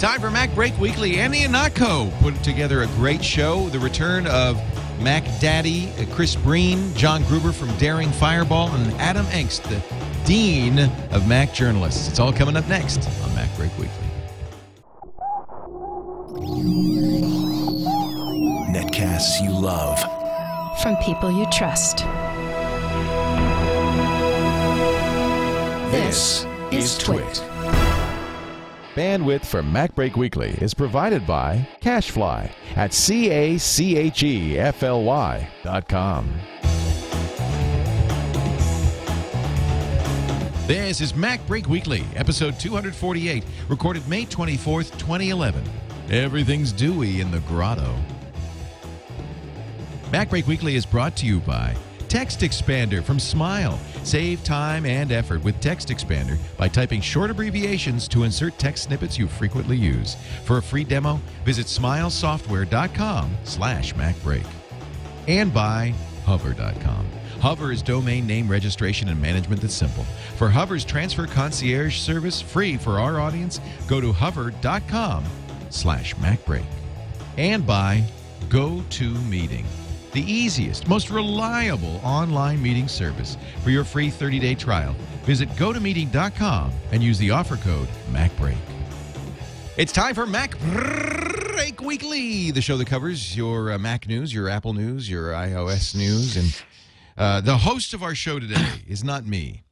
Time for MacBreak Weekly. Andy Ihnatko put together a great show. The return of Mac Daddy, Chris Breen, John Gruber from Daring Fireball, and Adam Engst, the Dean of Mac Journalists. It's all coming up next on MacBreak Weekly. Netcasts you love. From people you trust. This is Twit. Bandwidth for MacBreak Weekly is provided by Cachefly at CACHEFLY.com. This is MacBreak Weekly, episode 248, recorded May 24th, 2011. Everything's dewy in the Grotto. MacBreak Weekly is brought to you by Text Expander from Smile. Save time and effort with Text Expander by typing short abbreviations to insert text snippets you frequently use. For a free demo, visit smilesoftware.com/MacBreak. And by Hover.com. Hover is domain name registration and management that's simple. For Hover's transfer concierge service, free for our audience, go to hover.com/MacBreak. And by GoToMeeting, the easiest, most reliable online meeting service. For your free 30-day trial, visit gotomeeting.com and use the offer code MacBreak. It's time for MacBreak Weekly, the show that covers your Mac news, your Apple news, your iOS news. And the host of our show today is not me,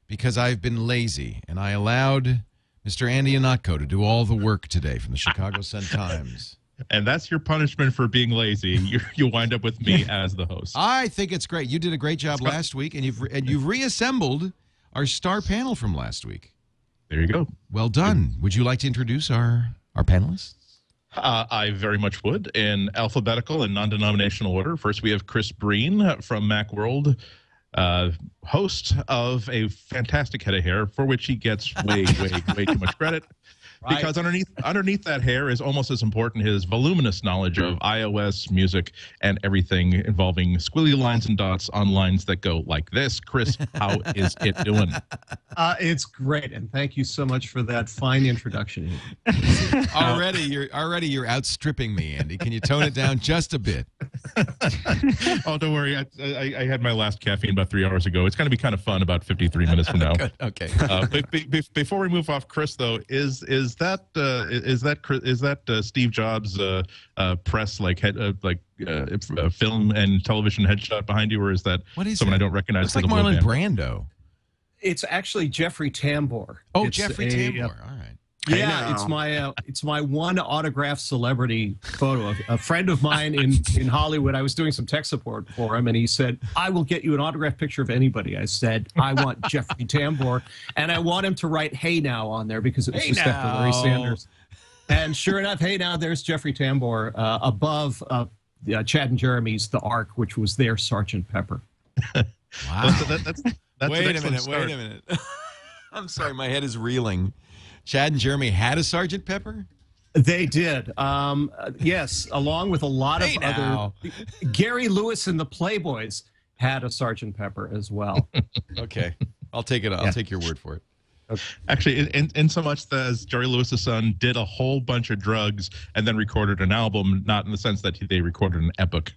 because I've been lazy, and I allowed Mr. Andy Ihnatko to do all the work today from the Chicago Sun-Times. And that's your punishment for being lazy. You wind up with me as the host. I think it's great. You did a great job last week, and you've reassembled our star panel from last week. There you go. Well done. Would you like to introduce our panelists? I very much would, in alphabetical and non-denominational order. First, we have Chris Breen from Macworld, host of a fantastic head of hair, for which he gets way too much credit. Right. Because underneath that hair is almost as important his voluminous knowledge of iOS, music, and everything involving squiggly lines and dots on lines that go like this. Chris, how is it doing? It's great, and thank you so much for that fine introduction. Already you're outstripping me, Andy. Can you tone it down just a bit? Oh, don't worry. I had my last caffeine about 3 hours ago. It's going to be kind of fun about 53 minutes from now. Good. Okay. Before we move off, Chris, though, is that Steve Jobs press film and television headshot behind you, or is that someone I don't recognize? It's like Marlon Brando. It's actually Jeffrey Tambor. Oh, Jeffrey Tambor. All right. Yeah, it's my one autographed celebrity photo. A friend of mine in Hollywood, I was doing some tech support for him, and he said, "I will get you an autographed picture of anybody." I said, "I want Jeffrey Tambor, and I want him to write 'Hey Now' on there because it was just after Larry Sanders." And sure enough, hey now, there's Jeffrey Tambor above Chad and Jeremy's The Ark, which was their Sergeant Pepper. Wow. That's wait a minute. I'm sorry, my head is reeling. Chad and Jeremy had a Sergeant Pepper? They did. Yes, along with a lot of other. Gary Lewis and the Playboys had a Sergeant Pepper as well. Okay. I'll take it. I'll take your word for it. Okay. Actually, in so much as Jerry Lewis's son did a whole bunch of drugs and then recorded an album, not in the sense that they recorded an epic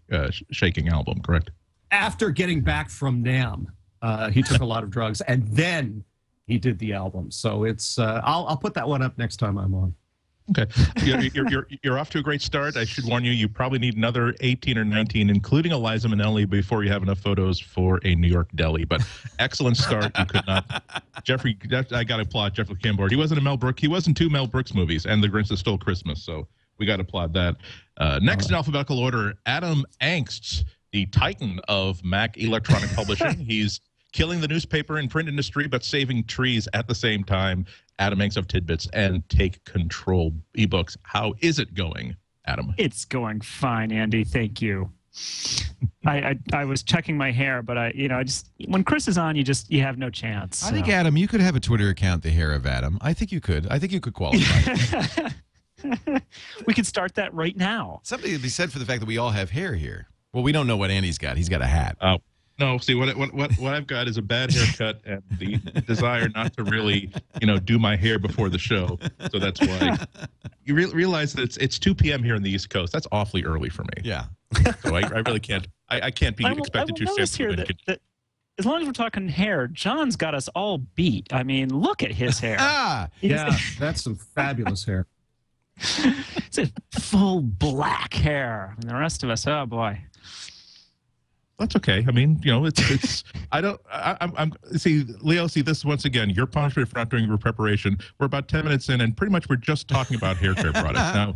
shaking album, correct? After getting back from NAMM, he took a lot of drugs, and then he did the album. So it's I'll put that one up next time I'm on. Okay, you're off to a great start. I should warn you, you probably need another 18 or 19, including Eliza Minnelli, before you have enough photos for a New York deli. But excellent start. You could not, Jeffrey. I got to applaud Jeffrey Tambor. He wasn't a Mel Brooks. He was in 2 Mel Brooks movies, and The Grinch That Stole Christmas. So we got to applaud that. Next in alphabetical order, Adam Engst, the titan of Mac electronic publishing. He's killing the newspaper and print industry, but saving trees at the same time. Adam Engst of Tidbits and Take Control ebooks. How is it going, Adam? It's going fine, Andy. Thank you. I was checking my hair, but I just when Chris is on, you have no chance. I think, Adam, you could have a Twitter account, The Hair of Adam. I think you could. I think you could qualify. We could start that right now. Something to be said for the fact that we all have hair here. Well, we don't know what Andy's got. He's got a hat. Oh. No, see what I've got is a bad haircut and the desire not to really, do my hair before the show. So that's why you realize that it's 2 p.m. here in the East Coast. That's awfully early for me. Yeah. So I really can't. I can't be expected to notice here that as long as we're talking hair, John's got us all beat. I mean, look at his hair. Yeah, that's some fabulous hair. It's a full black hair, and the rest of us, oh boy. That's okay. I mean, it's. I'm. See, Leo. See, this once again. Your punishment for not doing your preparation. We're about 10 minutes in, and pretty much we're just talking about hair care products now.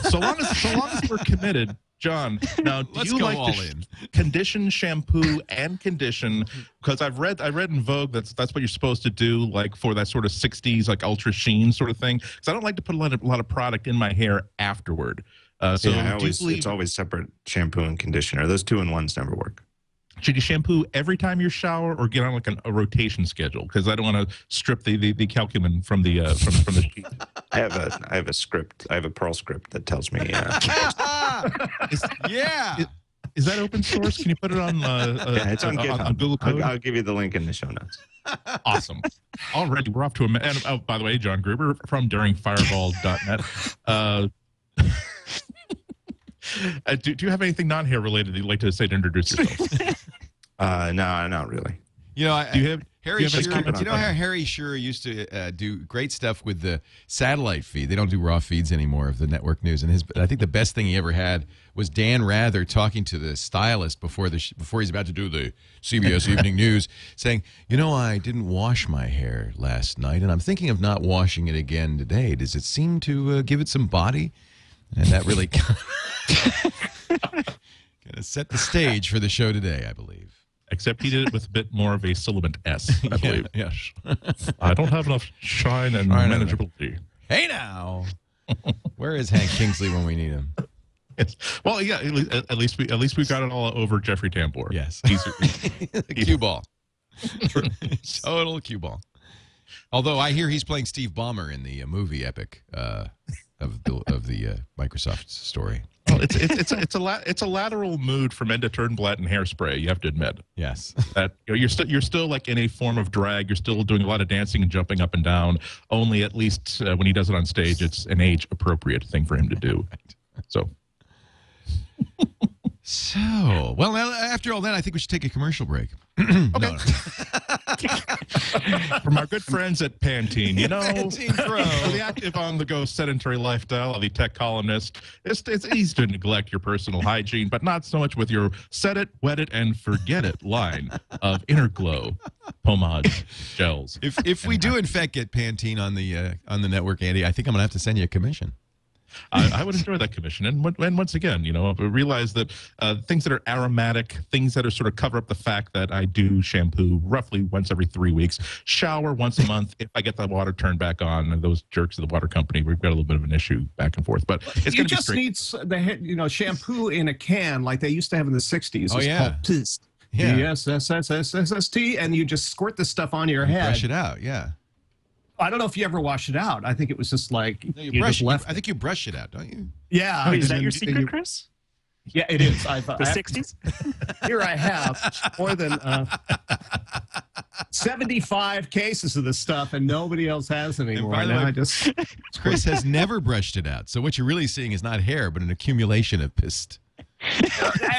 So long as we're committed, John. Now, do Let's you go like all to in. condition, shampoo, and condition? Because I read in Vogue that's what you're supposed to do, like for that sort of 60s, like ultra sheen sort of thing. Because I don't like to put a lot of product in my hair afterward. So it's always separate shampoo and conditioner. Those 2-in-1s never work. Should you shampoo every time you shower, or get on like a rotation schedule? Because I don't want to strip the calcumin from the sheet. I have a script. I have a Perl script that tells me. Is that open source? Can you put it on? Yeah, it's on GitHub. On Google Code. I'll give you the link in the show notes. Awesome. Already, we're off to a. And oh, by the way, John Gruber from DuringFireball.net. Do you have anything non-hair related that you'd like to say to introduce yourself? No, not really. Do you have Harry Shearer? comment Do you know on how that? Harry Shearer used to do great stuff with the satellite feed? They don't do raw feeds anymore of the network news. And I think the best thing he ever had was Dan Rather talking to the stylist before he's about to do the CBS Evening News, saying, I didn't wash my hair last night, and I'm thinking of not washing it again today. Does it seem to give it some body? And that really kind of set the stage for the show today, I believe. Except he did it with a bit more of a sibilant S, I believe. Yes. I don't have enough shine and manageability. Hey now, where is Hank Kingsley when we need him? Yes. Well, yeah. At least we got it all over Jeffrey Tambor. Yes, He's cue ball, total cue ball. Although I hear he's playing Steve Ballmer in the movie epic of the Microsoft story. Well, it's a lateral mood from Enda Turnblatt and Hairspray. You have to admit. Yes. That you're still like in a form of drag. You're still doing a lot of dancing and jumping up and down. Only at least when he does it on stage, it's an age appropriate thing for him to do. So. So, well, now, after all that, I think we should take a commercial break. Okay. From our good friends at Pantene, Pantene Pro. For the active on-the-go sedentary lifestyle of the tech columnist, it's easy to neglect your personal hygiene, but not so much with your set it, wet it, and forget it line of Inner Glow pomades, gels. If we do in fact get Pantene on the network, Andy, I think I'm gonna have to send you a commission. I would enjoy that commission. And once again, realize that things that are aromatic, things that are sort of cover up the fact that I do shampoo roughly once every 3 weeks, shower once a month. If I get the water turned back on, and those jerks of the water company, we've got a little bit of an issue back and forth. But it's you going to be just straight. need shampoo in a can like they used to have in the 60s. Oh, it's yeah. called Pist. Yeah. P-S-S-S-S-S-S-T, and you just squirt this stuff on your head. Brush it out, yeah. I don't know if you ever washed it out. I think it was just like No, you brush just left. I think you brush it out, don't you? Yeah. Oh, is that and your then secret, you- Chris? Yeah, it is. The 60s? Here I have more than 75 cases of this stuff, and nobody else has anymore. by the Now way- I just Chris has never brushed it out. So what you're really seeing is not hair, but an accumulation of pist.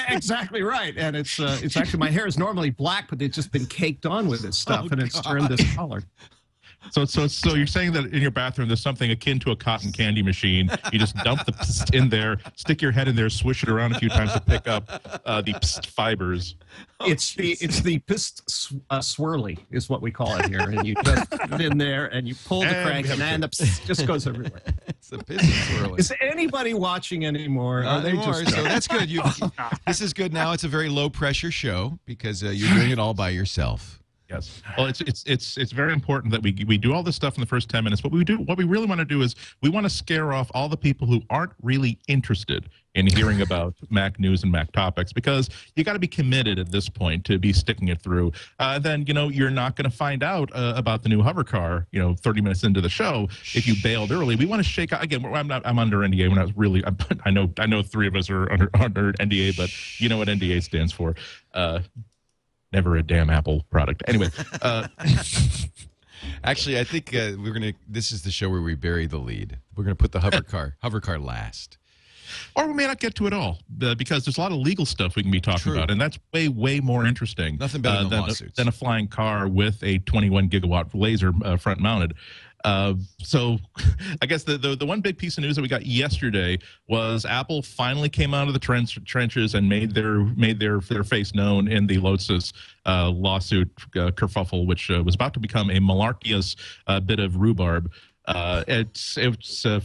exactly right. And it's actually my hair is normally black, but it's just been caked on with this stuff, Oh, and it's God. turned this color. So you're saying that in your bathroom there's something akin to a cotton candy machine. You just dump the pst in there, stick your head in there, swish it around a few times to pick up the pst fibers. It's the pist swirly is what we call it here, and you just put it in there and you pull the And crank, we have and the pst just goes everywhere. It's a pist swirling. Is anybody watching anymore? Not Are they anymore, just so that's good. This is good now. It's a very low pressure show because you're doing it all by yourself. Yes. Well, it's very important that we do all this stuff in the first 10 minutes. What we really want to do is we want to scare off all the people who aren't really interested in hearing about Mac news and Mac topics, because you got to be committed at this point to be sticking it through. Then you're not going to find out about the new hover car 30 minutes into the show if you bailed early. We want to shake out again. I'm under NDA. We're not really. I know three of us are under NDA, but you know what NDA stands for. never a damn Apple product. Anyway, Actually, I think we're gonna. This is the show where we bury the lead. We're gonna put the hover car last. Or we may not get to it all because there's a lot of legal stuff we can be talking about, and that's way more interesting. Nothing better than lawsuits. Than a flying car with a 21 gigawatt laser front mounted. So I guess the one big piece of news that we got yesterday was Apple finally came out of the trenches and made their face known in the Lodsys lawsuit kerfuffle, which was about to become a malarkeyous bit of rhubarb. It's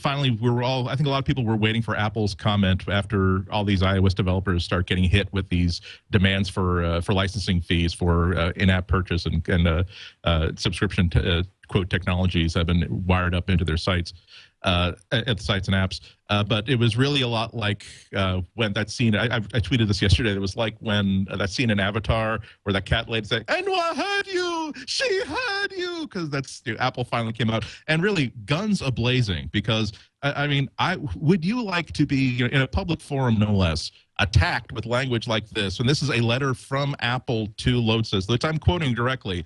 finally I think a lot of people were waiting for Apple's comment after all these iOS developers start getting hit with these demands for licensing fees for in-app purchase and subscription quote technologies have been wired up into their sites. At the sites and apps, but it was really a lot like when that scene. I tweeted this yesterday. It was like when that scene in Avatar where that cat lady said, "Enwa heard you, she heard you," because that's Apple finally came out and really guns a blazing. Because I mean, would you like to be in a public forum, no less, attacked with language like this? And this is a letter from Apple to Lodsys, which I'm quoting directly.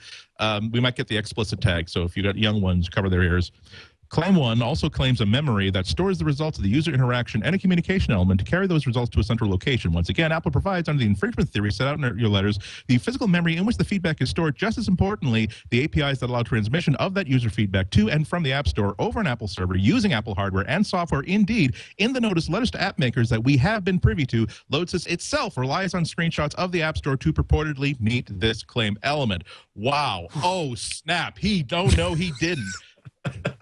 We might get the explicit tag, so if you got young ones, cover their ears. Claim 1 also claims a memory that stores the results of the user interaction and a communication element to carry those results to a central location. Once again, Apple provides, under the infringement theory set out in your letters, the physical memory in which the feedback is stored. Just as importantly, the APIs that allow transmission of that user feedback to and from the App Store over an Apple server using Apple hardware and software. Indeed, in the notice letters to app makers that we have been privy to, Lodsys itself relies on screenshots of the App Store to purportedly meet this claim element. Wow. Oh, snap. He don't know he didn't.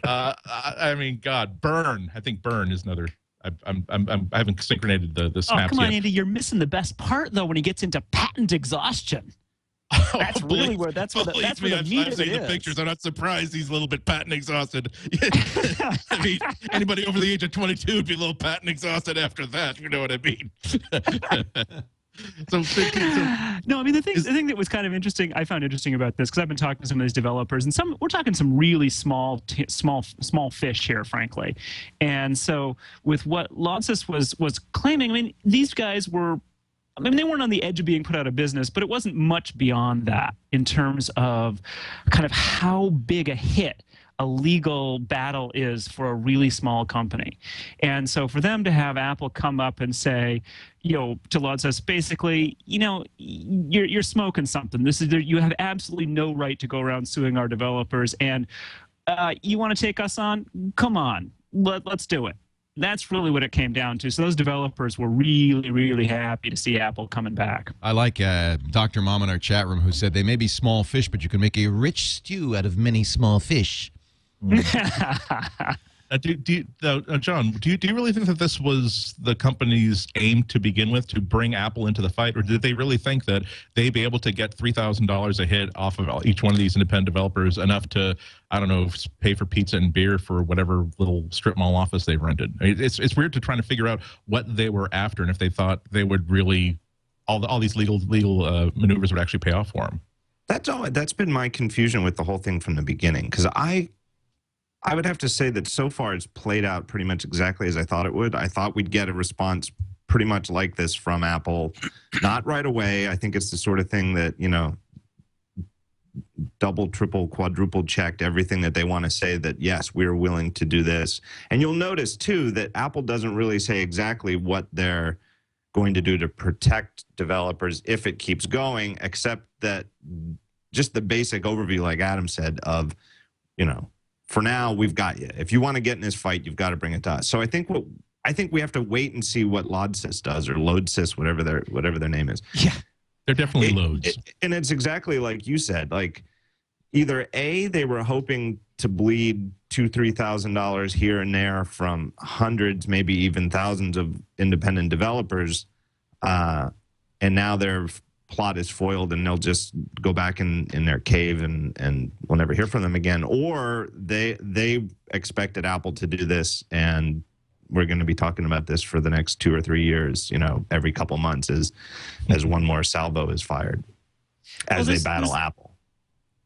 I mean, God, burn. I think burn is another. I haven't synchronated the snaps. Oh, come on, yet. Andy. You're missing the best part, though, when he gets into patent exhaustion. That's really where that's where the meat of it is. I've seen the pictures. I'm not surprised he's a little bit patent exhausted. I mean, anybody over the age of 22 would be a little patent exhausted after that. You know what I mean? No, I mean the thing that was kind of interesting, I found interesting about this, because I've been talking to some of these developers, and we're talking some really small fish here, frankly. And so with what Lodsys was claiming, I mean, these guys were, I mean, they weren't on the edge of being put out of business, but it wasn't much beyond that in terms of kind of how big a hit a legal battle is for a really small company. And so for them to have Apple come up and say, to Lodsys, basically, you're smoking something. You have absolutely no right to go around suing our developers, and you want to take us on? Come on, let's do it. That's really what it came down to. So those developers were really, really happy to see Apple coming back. I like Dr. Mom in our chat room who said they may be small fish, but you can make a rich stew out of many small fish. John, do you really think that this was the company's aim to begin with, to bring Apple into the fight, or did they really think that they'd be able to get $3,000 a hit off of each one of these independent developers, enough to, I don't know, pay for pizza and beer for whatever little strip mall office they've rented? It's weird to try to figure out what they were after, and if they thought they would really all these legal maneuvers would actually pay off for them. That's been my confusion with the whole thing from the beginning, because I would have to say that so far it's played out pretty much exactly as I thought it would. I thought we'd get a response pretty much like this from Apple. Not right away. I think it's the sort of thing that, double, triple, quadruple checked everything that they want to say, that, yes, we're willing to do this. And you'll notice, too, that Apple doesn't really say exactly what they're going to do to protect developers if it keeps going, except that just the basic overview, like Adam said, of, for now, we've got you. If you want to get in this fight, you've got to bring it to us. So I think we have to wait and see what Lodsys does, or Lodsys, whatever their name is. Yeah, they're definitely Lods. And it's exactly like you said. Like, either A, they were hoping to bleed $2,000-3,000 here and there from hundreds, maybe even thousands of independent developers, and now their plot is foiled and they'll just go back in their cave and we'll never hear from them again. Or they expected Apple to do this, and we're going to be talking about this for the next 2 or 3 years, every couple months as one more salvo is fired as they battle Apple.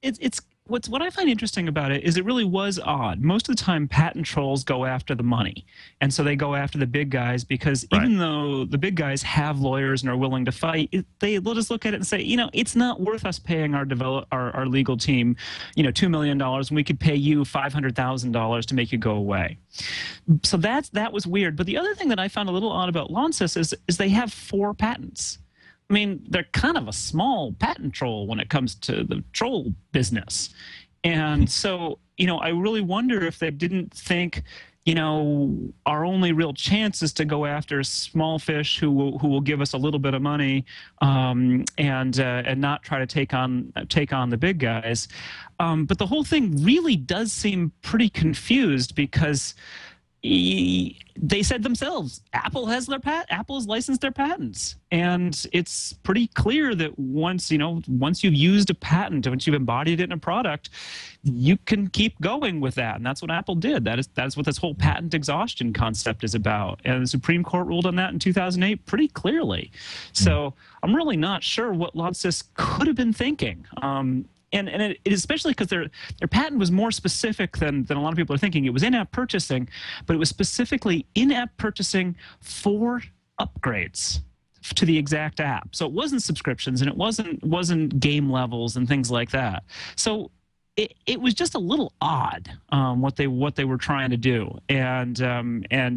It's what I find interesting about it is it really was odd. Most of the time, patent trolls go after the money, and so they go after the big guys because even though the big guys have lawyers and are willing to fight, they'll just look at it and say, it's not worth us paying our legal team, $2 million, and we could pay you $500,000 to make you go away. So that was weird. But the other thing that I found a little odd about Lodsys is they have 4 patents. I mean, they're kind of a small patent troll when it comes to the troll business. And so, I really wonder if they didn't think, our only real chance is to go after small fish who will give us a little bit of money and not try to take on the big guys. But the whole thing really does seem pretty confused because they said themselves, Apple has licensed their patents, and it's pretty clear that once you've used a patent, once you've embodied it in a product, you can keep going with that, and that's what Apple did. That's what this whole patent exhaustion concept is about, and the Supreme Court ruled on that in 2008 pretty clearly. So I'm really not sure what Lodsys could have been thinking. And it especially because their patent was more specific than a lot of people are thinking. It was in-app purchasing, but it was specifically in-app purchasing for upgrades to the exact app. So it wasn't subscriptions, and it wasn't game levels and things like that. So it was just a little odd what they were trying to do, and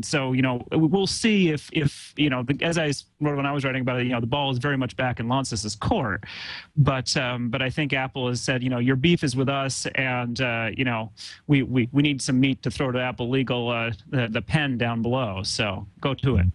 so we'll see if as I wrote when I was writing about it, the ball is very much back in Lodsys' court, but I think Apple has said your beef is with us, and we need some meat to throw to Apple Legal, the pen down below, so go to it.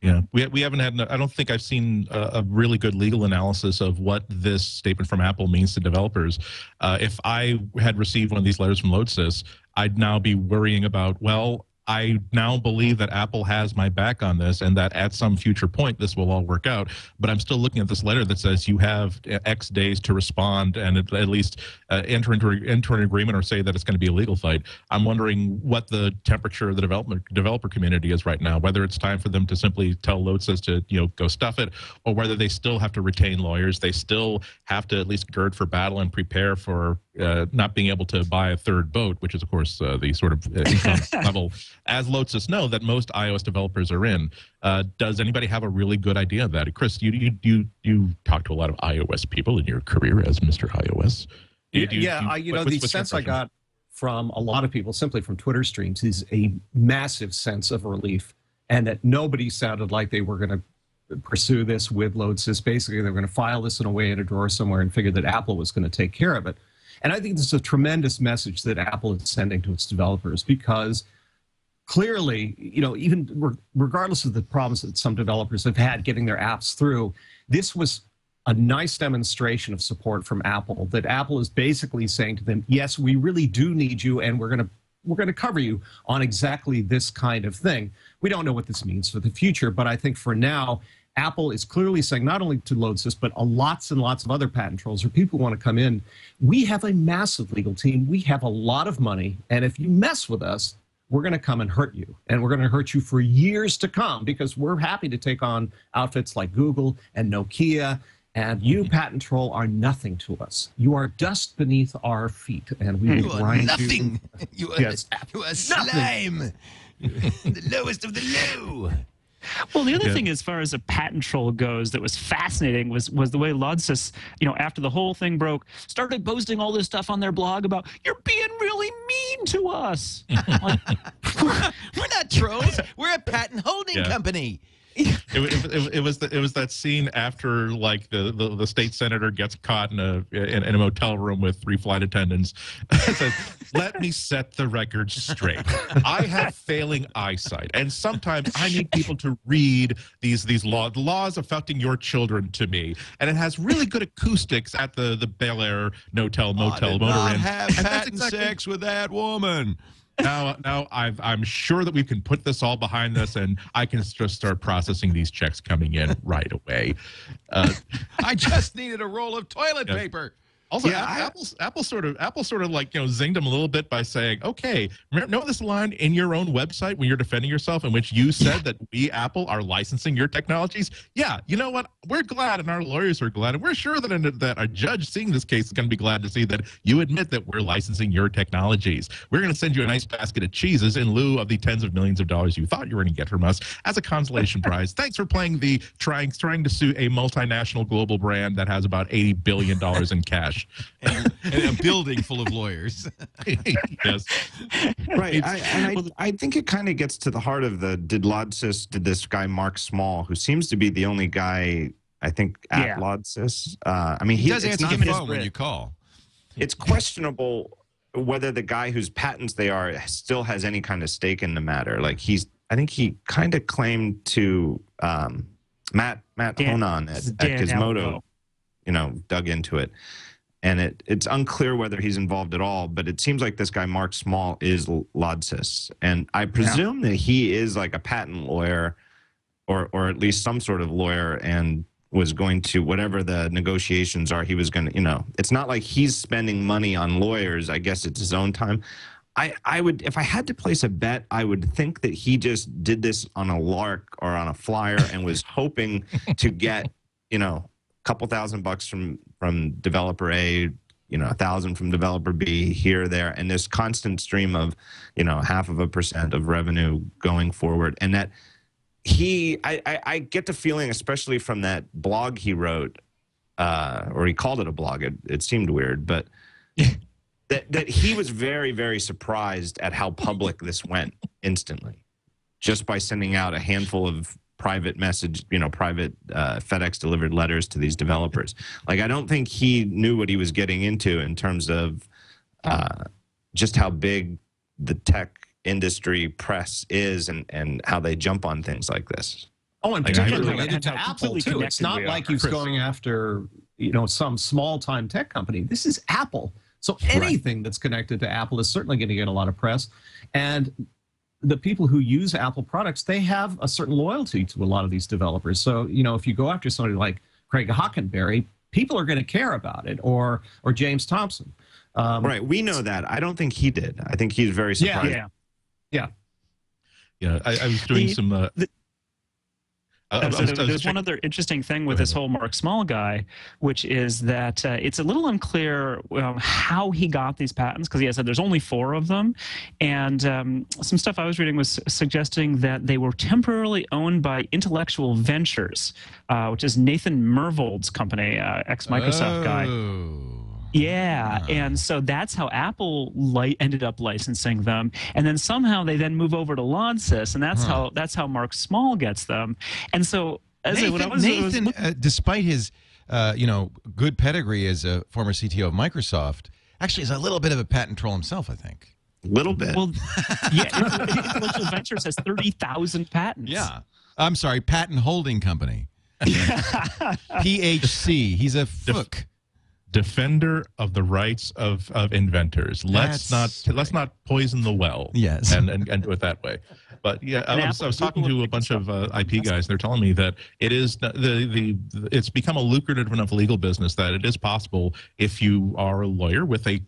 Yeah, we haven't had. I don't think I've seen a really good legal analysis of what this statement from Apple means to developers. If I had received one of these letters from Lodsys, I'd now be worrying about, well, I now believe that Apple has my back on this, and that at some future point this will all work out. But I'm still looking at this letter that says you have X days to respond and at least enter an agreement or say that it's going to be a legal fight. I'm wondering what the temperature of the developer community is right now. Whether it's time for them to simply tell Lodsys to go stuff it, or whether they still have to retain lawyers. They still have to at least gird for battle and prepare for not being able to buy a third boat, which is of course the sort of income level, as Lodsys know, that most iOS developers are in. Does anybody have a really good idea of that? Chris, you talk to a lot of iOS people in your career as Mr. iOS. The sense I got from a lot of people, simply from Twitter streams, is a massive sense of relief, and that nobody sounded like they were going to pursue this with Lodsys. Basically, they were going to file this away in a drawer somewhere and figure that Apple was going to take care of it. And I think this is a tremendous message that Apple is sending to its developers, because clearly, even regardless of the problems that some developers have had getting their apps through, this was a nice demonstration of support from Apple, that Apple is basically saying to them, yes, we really do need you, and we're going to cover you on exactly this kind of thing. We don't know what this means for the future, but I think for now, Apple is clearly saying, not only to Lodsys, but lots and lots of other patent trolls or people who want to come in, we have a massive legal team, we have a lot of money, and if you mess with us, we're going to come and hurt you. And we're going to hurt you for years to come, because we're happy to take on outfits like Google and Nokia, and you, patent troll, are nothing to us. You are dust beneath our feet, and we will grind nothing. you. You are slime. The lowest of the low. Well, the other thing, as far as a patent troll goes, that was fascinating was the way Lodsys, after the whole thing broke, started posting all this stuff on their blog about, you're being really mean to us. We're not trolls. We're a patent holding company. It was that scene after, like, the state senator gets caught in a motel room with 3 flight attendants. It says, "Let me set the record straight. I have failing eyesight, and sometimes I need people to read these laws affecting your children to me. And it has really good acoustics at the Bel Air motel motor inn. Have patent sex with that woman." Now I'm sure that we can put this all behind us, and I can just start processing these checks coming in right away. I just needed a roll of toilet paper. Also, Yeah, Apple sort of like zinged them a little bit by saying, "Okay, know this line in your own website when you're defending yourself, in which you said that we Apple are licensing your technologies." Yeah, you know what? We're glad, and our lawyers are glad, and we're sure that a judge seeing this case is going to be glad to see that you admit that we're licensing your technologies. We're going to send you a nice basket of cheeses in lieu of the tens of millions of dollars you thought you were going to get from us as a consolation prize. Thanks for playing the trying to sue a multinational global brand that has about $80 billion in cash. And a building full of lawyers. Yes. Right. I think it kind of gets to the heart of did this guy Mark Small, who seems to be the only guy, I think, at Lodsys. I mean, he does answer the phone when you call. It's questionable whether the guy whose patents they are still has any kind of stake in the matter. Like I think he kind of claimed to Matt Honan at Gizmodo, dug into it. And it's unclear whether he's involved at all, but it seems like this guy, Mark Small, is Lodsys. And I presume that he is like a patent lawyer or at least some sort of lawyer and was going to, whatever the negotiations are, he was going to, it's not like he's spending money on lawyers. I guess it's his own time. I would, if I had to place a bet, I would think that he just did this on a lark or on a flyer and was hoping to get, couple $1,000 from developer A, 1,000 from developer B, here, there, and this constant stream of, 0.5% of revenue going forward. And that I get the feeling, especially from that blog he wrote, or he called it a blog. It seemed weird, but that he was very, very surprised at how public this went instantly, just by sending out a handful of private FedEx delivered letters to these developers. Like, I don't think he knew what he was getting into in terms of just how big the tech industry press is and how they jump on things like this. Oh, and particularly related to Apple too. It's not like he's going after some small time tech company. This is Apple. So anything that's connected to Apple is certainly going to get a lot of press. And the people who use Apple products, they have a certain loyalty to a lot of these developers. So, if you go after somebody like Craig Hockenberry, people are going to care about it, or James Thompson. Right. We know that. I don't think he did. I think he's very surprised. Yeah. I was doing some... There's one other interesting thing with this whole Mark Small guy, which is that it's a little unclear how he got these patents, because he said there's only 4 of them. And some stuff I was reading was suggesting that they were temporarily owned by Intellectual Ventures, which is Nathan Myhrvold's company, ex-Microsoft guy. Yeah, and so that's how Apple ended up licensing them, and then somehow they then move over to Lodsys, and that's how Mark Small gets them. And so, Nathan, despite his good pedigree as a former CTO of Microsoft, actually is a little bit of a patent troll himself, I think. A little bit. Well, Intellectual Ventures has 30,000 patents. Yeah, I'm sorry, Patent Holding Company. PHC. He's a fook. Defender of the rights of inventors. Let's not poison the well. Yes, and do it that way. But yeah, I was talking to a bunch of IP guys. They're telling me that it is it's become a lucrative enough legal business that it is possible, if you are a lawyer with a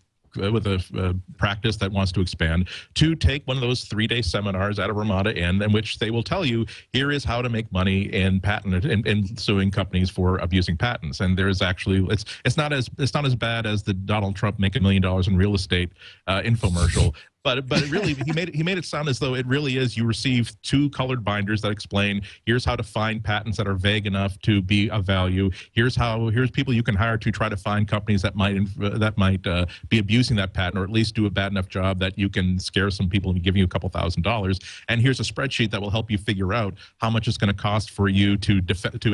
practice that wants to expand, to take one of those 3-day seminars at a Ramada Inn, in which they will tell you, here is how to make money in in suing companies for abusing patents. And there's actually it's not as bad as the Donald Trump make $1 million in real estate infomercial. But it really, he made it sound as though it really is, you receive 2 colored binders that explain, here's how to find patents that are vague enough to be of value. Here's people you can hire to try to find companies that might be abusing that patent, or at least do a bad enough job that you can scare some people and give you a couple $1,000s. And here's a spreadsheet that will help you figure out how much it's going to cost for you to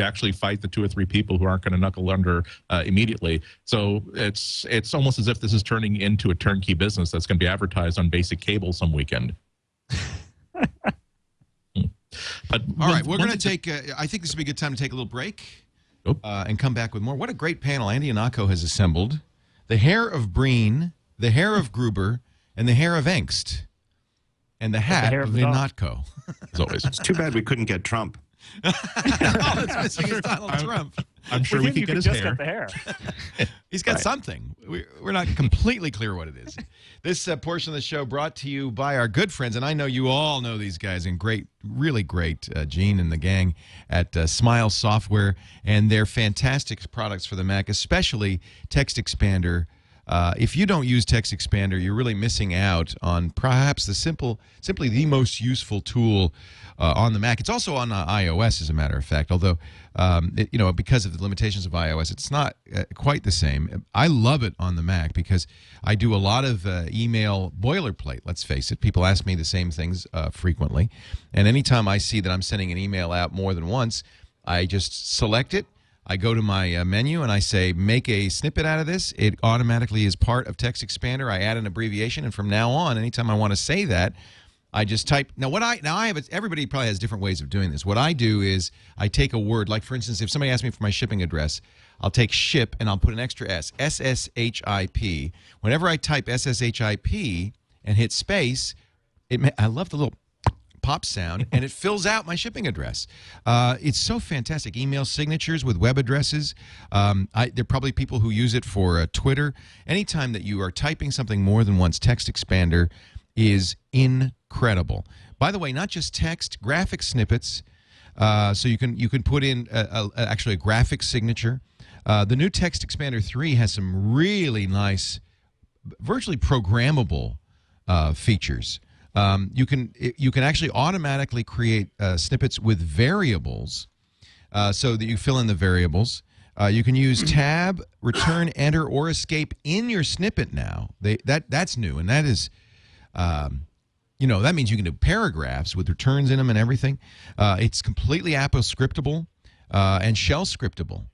actually fight the 2 or 3 people who aren't going to knuckle under immediately. So it's almost as if this is turning into a turnkey business that's going to be advertised on basic cable some weekend. But all right, we're going to take I think this would be a good time to take a little break and come back with more. What a great panel Andy Ihnatko has assembled. The hair of Breen, the hair of Gruber, and the hair of Engst, and the hat of Ihnatko. As always. It's too bad we couldn't get Trump. All that's missing is Donald Trump. I'm sure we could get his just hair. Get the hair. He's got something. We're not completely clear what it is. This portion of the show brought to you by our good friends, and I know you all know these guys, and really great, Gene and the gang at Smile Software, and their fantastic products for the Mac, especially Text Expander. If you don't use Text Expander, you're really missing out on perhaps simply the most useful tool on the Mac. It's also on iOS, as a matter of fact, although because of the limitations of iOS, it's not quite the same. I love it on the Mac because I do a lot of email boilerplate, let's face it. People ask me the same things frequently, and anytime I see that I'm sending an email out more than once, I just select it. I go to my menu and I say, make a snippet out of this. It automatically is part of Text Expander. I add an abbreviation, and from now on, anytime I want to say that, I just type. Everybody probably has different ways of doing this. What I do is I take a word, like for instance, if somebody asks me for my shipping address, I'll take ship and I'll put an extra S, SSHIP. Whenever I type SSHIP and hit space, I love the little pop sound, and it fills out my shipping address. It's so fantastic. Email signatures with web addresses. There are probably people who use it for Twitter. Anytime that you are typing something more than once, Text Expander is incredible. By the way, not just text, graphic snippets. So you can put in actually a graphic signature. The new Text Expander 3 has some really nice, virtually programmable features. You can actually automatically create snippets with variables, so that you fill in the variables. You can use tab, return, enter, or escape in your snippet now. That's new, and that is, that means you can do paragraphs with returns in them and everything. It's completely APO-scriptable and shell-scriptable.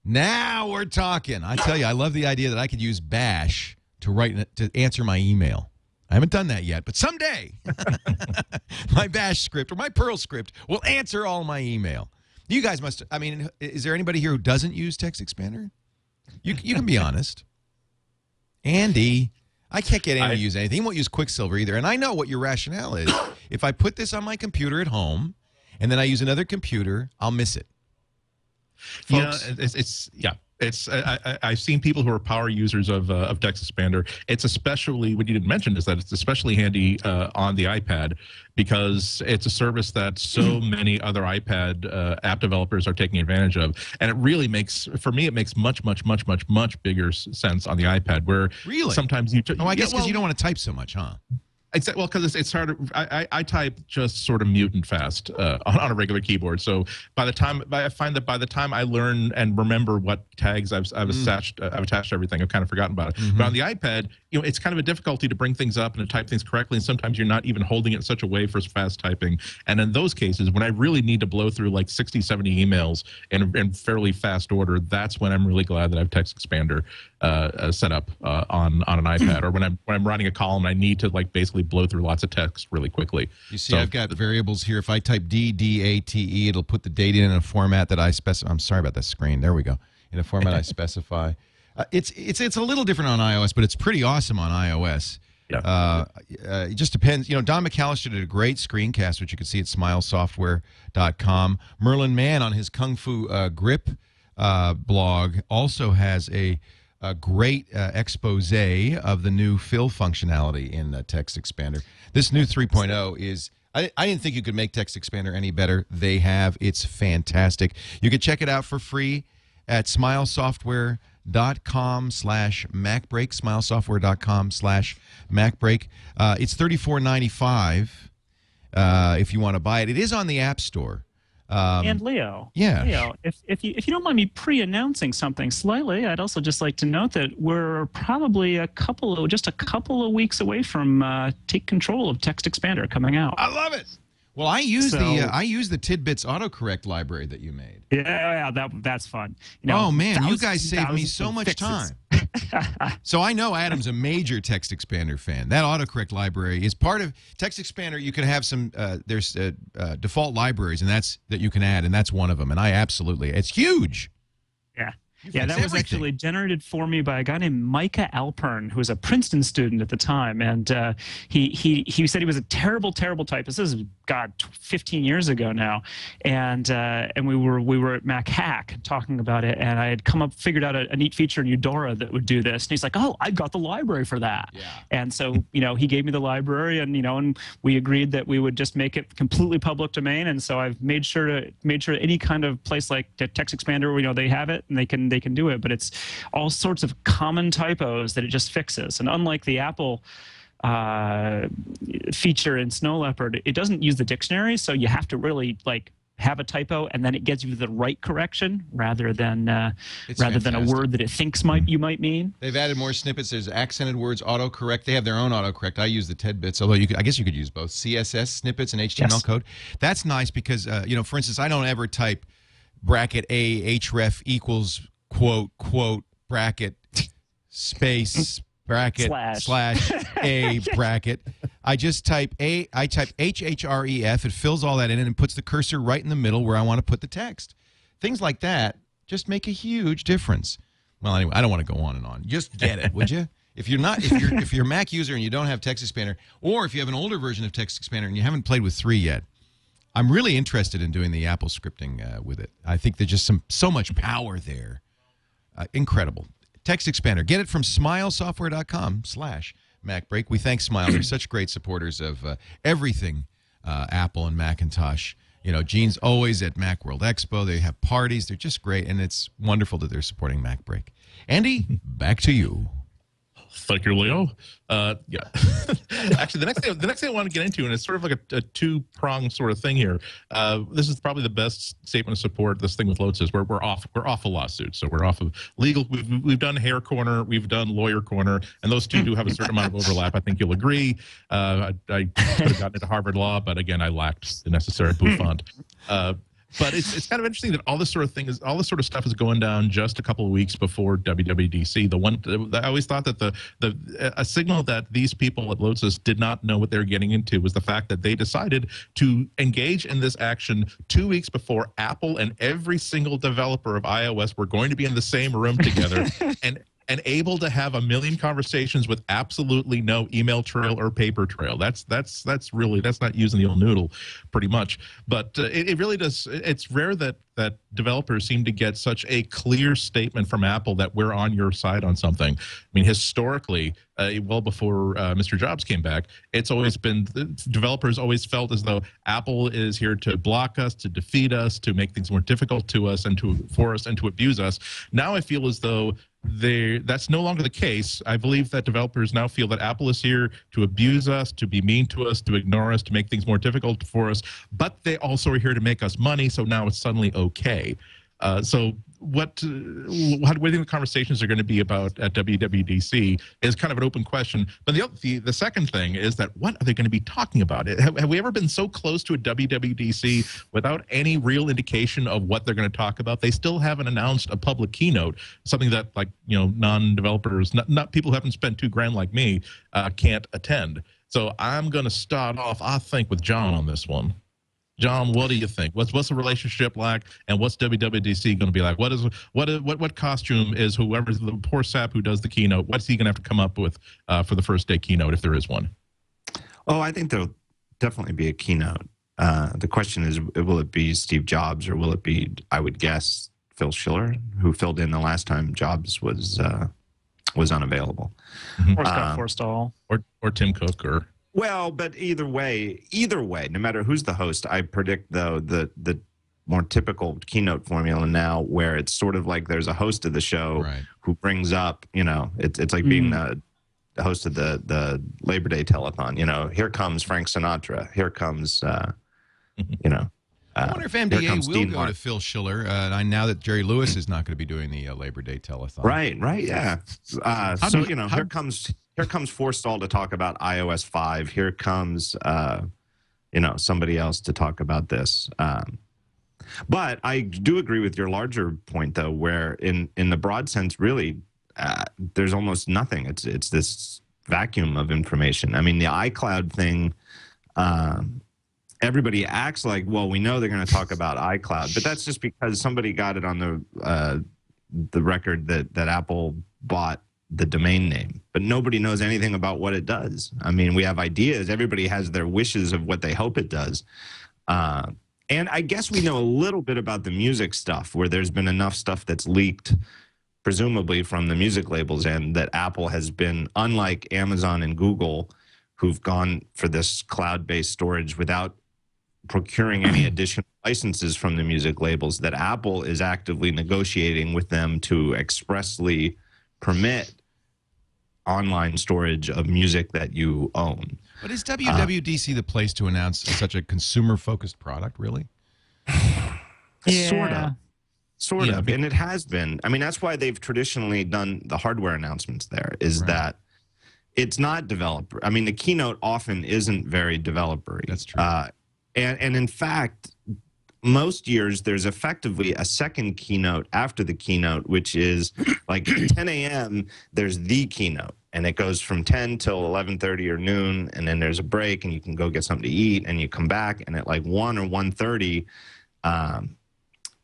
Now we're talking. I tell you, I love the idea that I could use Bash to answer my email. I haven't done that yet, but someday my Bash script or my Perl script will answer all my email. You guys must, is there anybody here who doesn't use Text Expander? You can be honest. Andy, I can't get Andy to use anything. He won't use Quicksilver either. And I know what your rationale is. If I put this on my computer at home and then I use another computer, I'll miss it. Folks, I've seen people who are power users of Text Expander. It's especially, what you didn't mention is that it's especially handy on the iPad, because it's a service that so many other iPad app developers are taking advantage of. And it really makes, for me, it makes much, much, much, much, much bigger sense on the iPad, where sometimes you... I guess because you don't want to type so much, huh? Well, because it's harder. I type just sort of mutant fast on a regular keyboard. So I find that by the time I learn and remember what tags I've attached to everything, I've kind of forgotten about it. But on the iPad, it's kind of a difficulty to bring things up and to type things correctly, and sometimes you're not even holding it in such a way for fast typing. And in those cases, when I really need to blow through like 60, 70 emails in fairly fast order, that's when I'm really glad that I have Text Expander set up on an iPad, or when I'm writing a column and I need to basically blow through lots of text really quickly. You see, I've got variables here. If I type DDATE, it'll put the data in a format that I specify. I'm sorry about that screen. There we go. In a format I specify. It's a little different on iOS, but it's pretty awesome on iOS. Yeah. It just depends. Don McAllister did a great screencast, which you can see at smilesoftware.com. Merlin Mann on his Kung Fu Grip blog also has a great expose of the new fill functionality in Text Expander. This new 3.0 is... I didn't think you could make Text Expander any better. They have. It's fantastic. You can check it out for free at smilesoftware.com/MacBreak, smilesoftware.com/MacBreak. It's $34.95 if you want to buy it. It is on the App Store. And Leo, if you don't mind me pre-announcing something slightly, I'd also just like to note that we're probably just a couple of weeks away from take control of Text Expander coming out. I love it. Well, I use the Tidbits autocorrect library that you made. Yeah, that's fun. Oh man, you guys saved me so much time. So I know Adam's a major Text Expander fan. That autocorrect library is part of Text Expander. You can have some there's default libraries, and that you can add, and that's one of them. And it's huge. Yeah. Yeah, that was actually generated for me by a guy named Micah Alpern, who was a Princeton student at the time, and he said he was a terrible typist. This is 15 years ago now, and we were at Mac Hack talking about it, and I had figured out a neat feature in Eudora that would do this, and he's like, "Oh, I've got the library for that," and so he gave me the library, and we agreed that we would just make it completely public domain, and so I've made sure any kind of place like Text Expander, they have it and they can do it, but it's all sorts of common typos that it just fixes. And unlike the Apple feature in Snow Leopard, it doesn't use the dictionary, so you have to really have a typo and then it gives you the right correction rather than a word that it thinks you might mean. They've added more snippets. There's accented words, autocorrect. They have their own autocorrect. I use the TED bits, although I guess you could use both CSS snippets and HTML code. That's nice because for instance, I don't ever type bracket A href equals quote bracket space bracket slash a bracket. I just type HHREF. It fills all that in and puts the cursor right in the middle where I want to put the text. Things like that just make a huge difference. Well, anyway, I don't want to go on and on. Just get it, would you? If you're a Mac user and you don't have Text Expander, or if you have an older version of Text Expander and you haven't played with 3 yet, I'm really interested in doing the Apple scripting with it. I think there's just so much power there. Incredible. Text Expander. Get it from smilesoftware.com/MacBreak. We thank Smile. They're such great supporters of everything Apple and Macintosh. Gene's always at Macworld Expo. They have parties. They're just great, and it's wonderful that they're supporting MacBreak. Andy, back to you. Thank you, Leo. Yeah. Actually, the next thing I want to get into, and it's sort of like a two-pronged sort of thing here. This is probably the best statement of support. This thing with Lodsys, we're off a lawsuit, so we're off of legal. We've done Hair Corner, we've done Lawyer Corner, and those two do have a certain amount of overlap. I think you'll agree. I could have gotten into Harvard Law, but again, I lacked the necessary bouffant. But it's kind of interesting that all this sort of stuff is going down just a couple of weeks before WWDC. I always thought that a signal that these people at Lodsys did not know what they were getting into was the fact that they decided to engage in this action 2 weeks before Apple and every single developer of iOS were going to be in the same room together and able to have a million conversations with absolutely no email trail or paper trail. That's not using the old noodle, pretty much. But it really does. It's rare that developers seem to get such a clear statement from Apple that we're on your side on something. I mean, historically, well before Mr. Jobs came back, it's always been developers always felt as though Apple is here to block us, to defeat us, to make things more difficult to us, and for us and to abuse us. Now I feel as though that's no longer the case. I believe that developers now feel that Apple is here to abuse us, to be mean to us, to ignore us, to make things more difficult for us, but they also are here to make us money, so now it's suddenly okay. So what do you think the conversations are going to be about at WWDC is kind of an open question. But the second thing is that what are they going to be talking about? Have we ever been so close to a WWDC without any real indication of what they're going to talk about? They still haven't announced a public keynote, something that non-developers, not people who haven't spent $2,000 like me, can't attend. So I'm going to start off, I think, with John on this one. John, what do you think? What's the relationship like, and what's WWDC going to be like? What costume is whoever's the poor sap who does the keynote? What's he going to have to come up with for the first day keynote if there is one? Oh, I think there'll definitely be a keynote. The question is, will it be Steve Jobs or will it be, I would guess, Phil Schiller, who filled in the last time Jobs was unavailable, or Scott Forstall, or Tim Cook, or. Well, but either way, no matter who's the host, I predict, though, the more typical keynote formula now where it's sort of like there's a host of the show who brings up, it's like being the host of the Labor Day telethon. Here comes Frank Sinatra. Here comes, I wonder if MDA will go to Phil Schiller now that Jerry Lewis is not going to be doing the Labor Day telethon. Right, yeah. Here comes Forstall to talk about iOS 5. Here comes, somebody else to talk about this. But I do agree with your larger point, though, where in the broad sense, really, there's almost nothing. It's this vacuum of information. I mean, the iCloud thing, everybody acts like, well, we know they're going to talk about iCloud, but that's just because somebody got it on the record that Apple bought the domain name, but nobody knows anything about what it does. I mean, we have ideas. Everybody has their wishes of what they hope it does. And I guess we know a little bit about the music stuff, where there's been enough stuff that's leaked, presumably from the music labels, and that Apple has been, unlike Amazon and Google, who've gone for this cloud-based storage without procuring any additional licenses from the music labels, that Apple is actively negotiating with them to expressly permit online storage of music that you own. But is WWDC the place to announce such a consumer-focused product, really? Yeah. Sort of. And it has been. I mean, that's why they've traditionally done the hardware announcements there, is that it's not developer. I mean, the keynote often isn't very developer-y. That's true. And in fact, most years there's effectively a second keynote after the keynote, which is like 10 a.m. there's the keynote, and it goes from 10 till 11:30 or noon, and then there's a break, and you can go get something to eat, and you come back, and at like 1 or 1:30,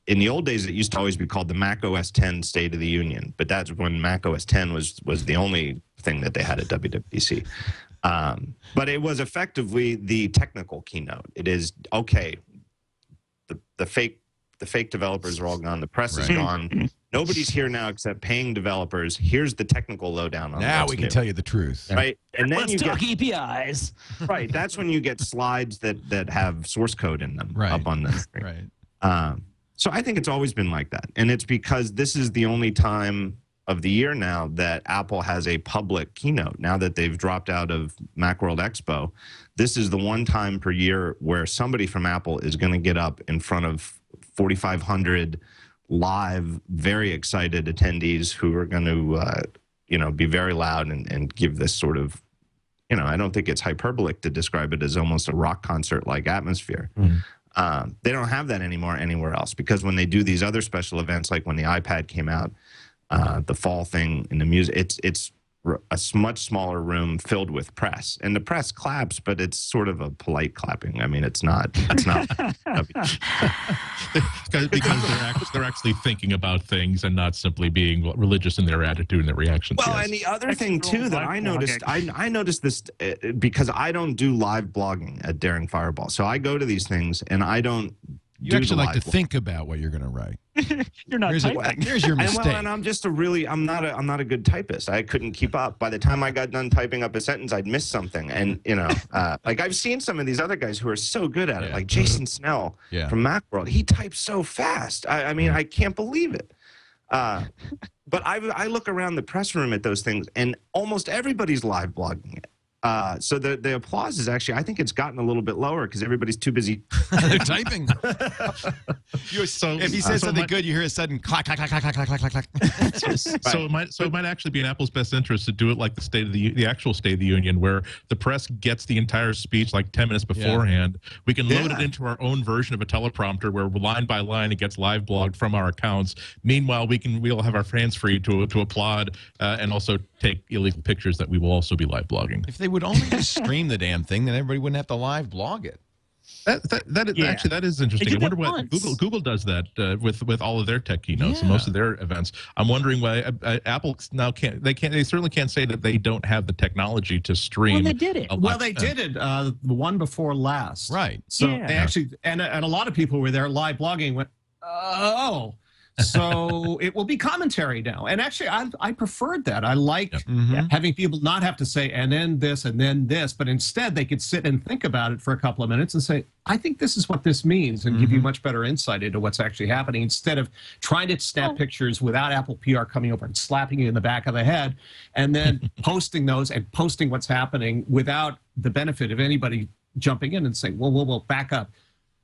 in the old days it used to always be called the Mac OS 10 State of the Union, but that's when Mac OS 10 was the only thing that they had at WWDC. But it was effectively the technical keynote. It is, okay, the fake developers are all gone. The press is gone. Nobody's here now except paying developers. Here's the technical lowdown on now we can tell you the truth, right? And then Let's talk APIs. Right. That's when you get slides that have source code in them up on the screen. Right. So I think it's always been like that, and it's because this is the only time of the year now that Apple has a public keynote. Now that they've dropped out of Macworld Expo, this is the one time per year where somebody from Apple is going to get up in front of 4,500 live, very excited attendees who are going to, be very loud and give this sort of, I don't think it's hyperbolic to describe it as almost a rock concert-like atmosphere. They don't have that anymore anywhere else, because when they do these other special events, like when the iPad came out, the fall thing in the music, it's a much smaller room filled with press, and the press claps, but it's sort of a polite clapping. I mean, it's not because they're actually thinking about things and not simply being religious in their attitude and their reactions. Well, and the other thing too that I noticed, I noticed this because I don't do live blogging at Daring Fireball, so I go to these things and I don't. You actually like to think about what you're going to write. You're not typing. Here's your mistake. And I'm just I'm not a good typist. I couldn't keep up. By the time I got done typing up a sentence, I'd miss something. And like I've seen some of these other guys who are so good at it, like Jason Snell from Macworld. He types so fast. I mean, I can't believe it. But I look around the press room at those things, and almost everybody's live blogging it. So the applause is actually, I think it's gotten a little bit lower because everybody's too busy. They're typing. If he says something good, you hear a sudden clack, clack, clack, clack, clack, clack, clack, clack. So it might actually be in Apple's best interest to do it like the actual State of the Union, where the press gets the entire speech like 10 minutes beforehand. We can load it into our own version of a teleprompter where line by line it gets live blogged from our accounts. Meanwhile, we'll have our fans free to applaud and also take illegal pictures that we will also be live blogging. If they would only just stream the damn thing, then everybody wouldn't have to live blog it. Actually, that is interesting. I wonder what Google does that with all of their tech keynotes and most of their events. I'm wondering why Apple now can't. They certainly can't say that they don't have the technology to stream. Well, they did it. They did it the one before last. Right. So they actually, and a lot of people were there live blogging went, oh. So it will be commentary now. And actually, I preferred that. I liked having people not have to say, and then this, but instead they could sit and think about it for a couple of minutes and say, I think this is what this means, and give you much better insight into what's actually happening, instead of trying to snap pictures without Apple PR coming over and slapping you in the back of the head, and then posting those and posting what's happening without the benefit of anybody jumping in and saying, well, back up.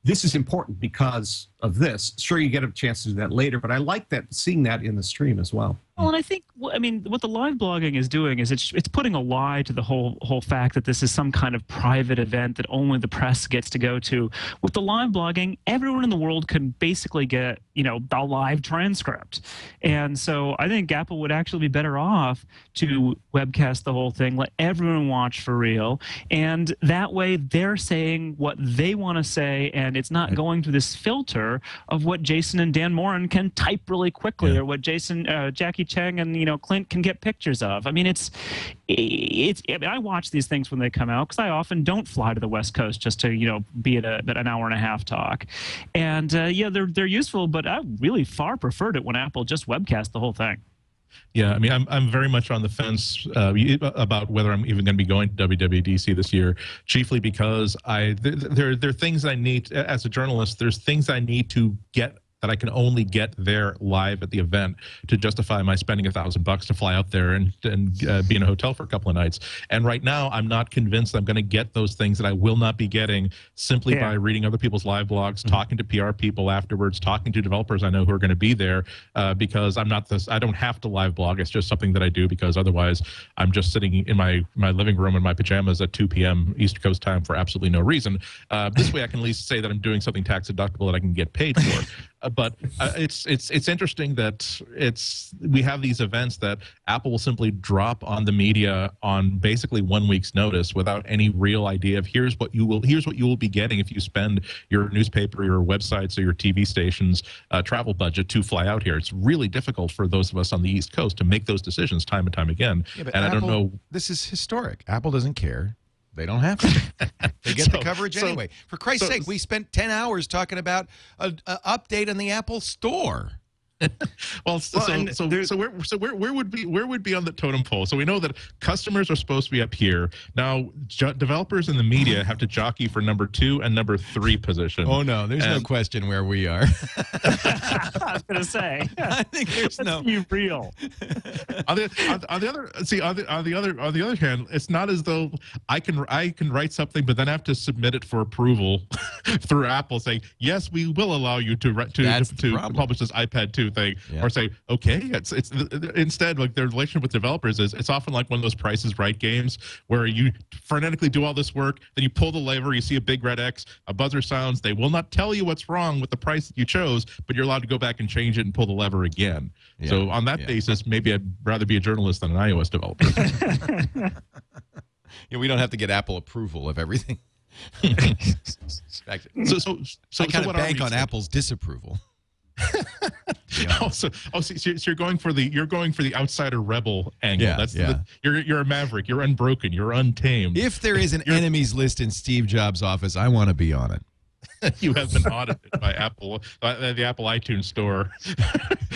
This is important because of this. Sure, you get a chance to do that later, but I like that, seeing that in the stream as well. Well, and I think, I mean, what the live blogging is doing is it's putting a lie to the whole fact that this is some kind of private event that only the press gets to go to. With the live blogging, everyone in the world can basically get, the live transcript. And so I think Apple would actually be better off to webcast the whole thing, let everyone watch for real. And that way they're saying what they want to say, and it's not going through this filter of what Jason and Dan Morin can type really quickly, or what Jackie Cheng and Clint can get pictures of. I mean, I watch these things when they come out because I often don't fly to the West Coast just to be at an hour and a half talk, and they're useful. But I really far preferred it when Apple just webcast the whole thing. Yeah, I mean, I'm very much on the fence about whether I'm even going to be going to WWDC this year, chiefly because there are things I need as a journalist. There's things I need to get that I can only get there live at the event to justify my spending $1,000 to fly out there and be in a hotel for a couple of nights. And right now, I'm not convinced I'm going to get those things that I will not be getting simply by reading other people's live blogs, talking to PR people afterwards, talking to developers I know who are going to be there, because I don't have to live blog. It's just something that I do because otherwise I'm just sitting in my living room in my pajamas at 2 p.m. East Coast time for absolutely no reason. This way I can at least say that I'm doing something tax deductible that I can get paid for. But it's interesting that we have these events that Apple will simply drop on the media on basically 1 week's notice without any real idea of here's what you will be getting if you spend your newspaper, your websites, or your TV stations travel budget to fly out here. It's really difficult for those of us on the East Coast to make those decisions time and time again. Yeah, but and Apple, I don't know. This is historic. Apple doesn't care. They don't have to. They get the coverage anyway. For Christ's sake, we spent 10 hours talking about an update on the Apple Store. Where would be on the totem pole? So we know that customers are supposed to be up here. Now, developers and the media have to jockey for number 2 and number 3 position. Oh no, there's no question where we are. I was going to say. I think there's Let's be real. On the other hand, it's not as though I can write something, but then have to submit it for approval through Apple, saying yes, we will allow you to publish this iPad 2 thing, or say okay. It's instead, like, their relationship with developers is it's often like one of those Price is Right games where you frenetically do all this work, then you pull the lever, you see a big red X, a buzzer sounds. They will not tell you what's wrong with the price that you chose, but you're allowed to go back and change it and pull the lever again. So on that basis, maybe I'd rather be a journalist than an iOS developer. We don't have to get Apple approval of everything. So I kind of bank on Apple's disapproval. So you're going for the outsider rebel angle. You're a maverick. You're unbroken. You're untamed. If there is an enemies list in Steve Jobs' office, I want to be on it. You have been audited by Apple, the Apple iTunes Store,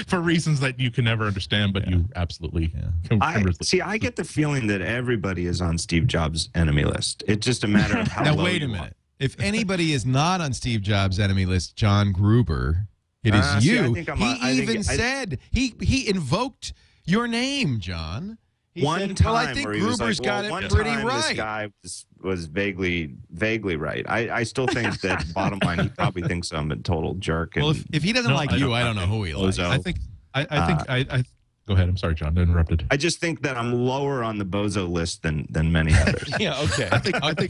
for reasons that you can never understand, but you absolutely. I get the feeling that everybody is on Steve Jobs' enemy list. It's just a matter of how. Now wait a minute. If anybody is not on Steve Jobs' enemy list, John Gruber, it is you. He said he invoked your name, John. He said, well, I think Gruber's got it pretty right. This guy was vaguely right. I still think that bottom line, he probably thinks I'm a total jerk. Well, if he doesn't like you, I don't know who he likes. I think. Go ahead. I'm sorry, John. I interrupted. I just think that I'm lower on the bozo list than many others. Okay.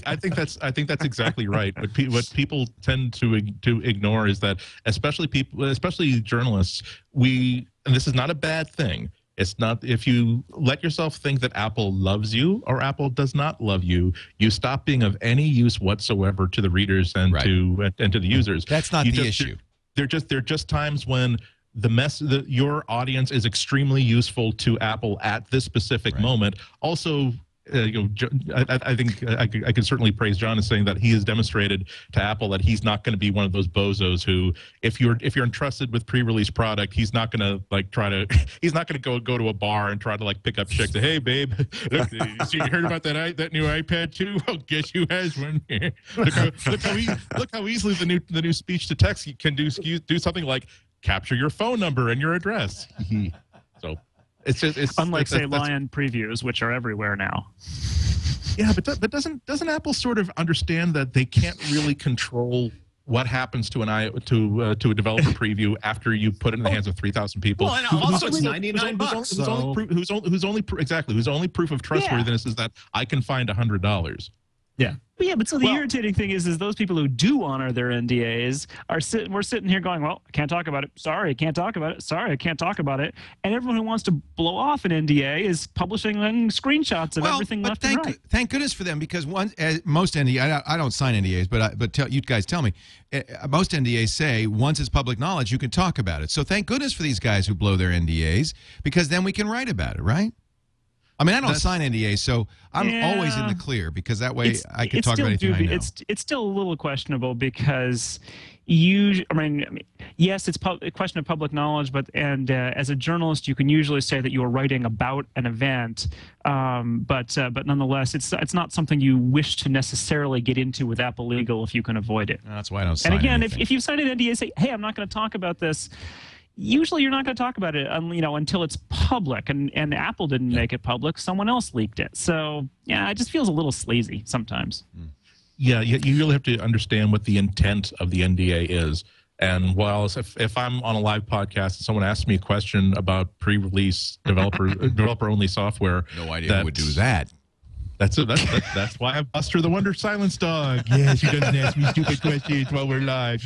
I think that's exactly right. What people tend to ignore is that, especially journalists, and this is not a bad thing. It's not, if you let yourself think that Apple loves you or Apple does not love you, you stop being of any use whatsoever to the readers and to the users. That's not the issue. They're just times when your audience is extremely useful to Apple at this specific moment. Also, I think I can certainly praise John in saying that he has demonstrated to Apple that he's not going to be one of those bozos who, if you're entrusted with pre-release product, he's not going to he's not going to go to a bar and try to pick up chicks. Say, hey babe, look, you heard about that new iPad 2? Well, guess who has one? look how easily the new speech to text can do something like capture your phone number and your address. So. It's unlike Lion previews, which are everywhere now. Yeah, but doesn't Apple sort of understand that they can't really control what happens to to a developer preview after you put it in the hands of 3,000 people. Well, and also it's $99. Whose only proof of trustworthiness is that I can find $100. Yeah. But so the irritating thing is those people who do honor their NDAs we're sitting here going, well, I can't talk about it. Sorry, I can't talk about it. Sorry, I can't talk about it. And everyone who wants to blow off an NDA is publishing screenshots of everything left and right. Thank goodness for them, because most NDAs, I don't sign NDAs, but you guys tell me, most NDAs say once it's public knowledge, you can talk about it. So thank goodness for these guys who blow their NDAs, because then we can write about it, right? I mean, I don't sign NDAs, so I'm always in the clear, because that way I can talk about anything I know. It's still a little questionable, because yes, it's a question of public knowledge, but as a journalist, you can usually say that you are writing about an event, but nonetheless, it's not something you wish to necessarily get into with Apple Legal if you can avoid it. That's why I don't sign And again, anything. if you sign an NDA, say, hey, I'm not going to talk about this. Usually you're not going to talk about it, until it's public, and Apple didn't make it public. Someone else leaked it. So, yeah, it just feels a little sleazy sometimes. Yeah, you really have to understand what the intent of the NDA is. And while if I'm on a live podcast and someone asks me a question about pre-release developer-only software, no idea who would do that. That's why I'm Buster the Wonder Silence Dog. Yes, he doesn't ask me stupid questions while we're live.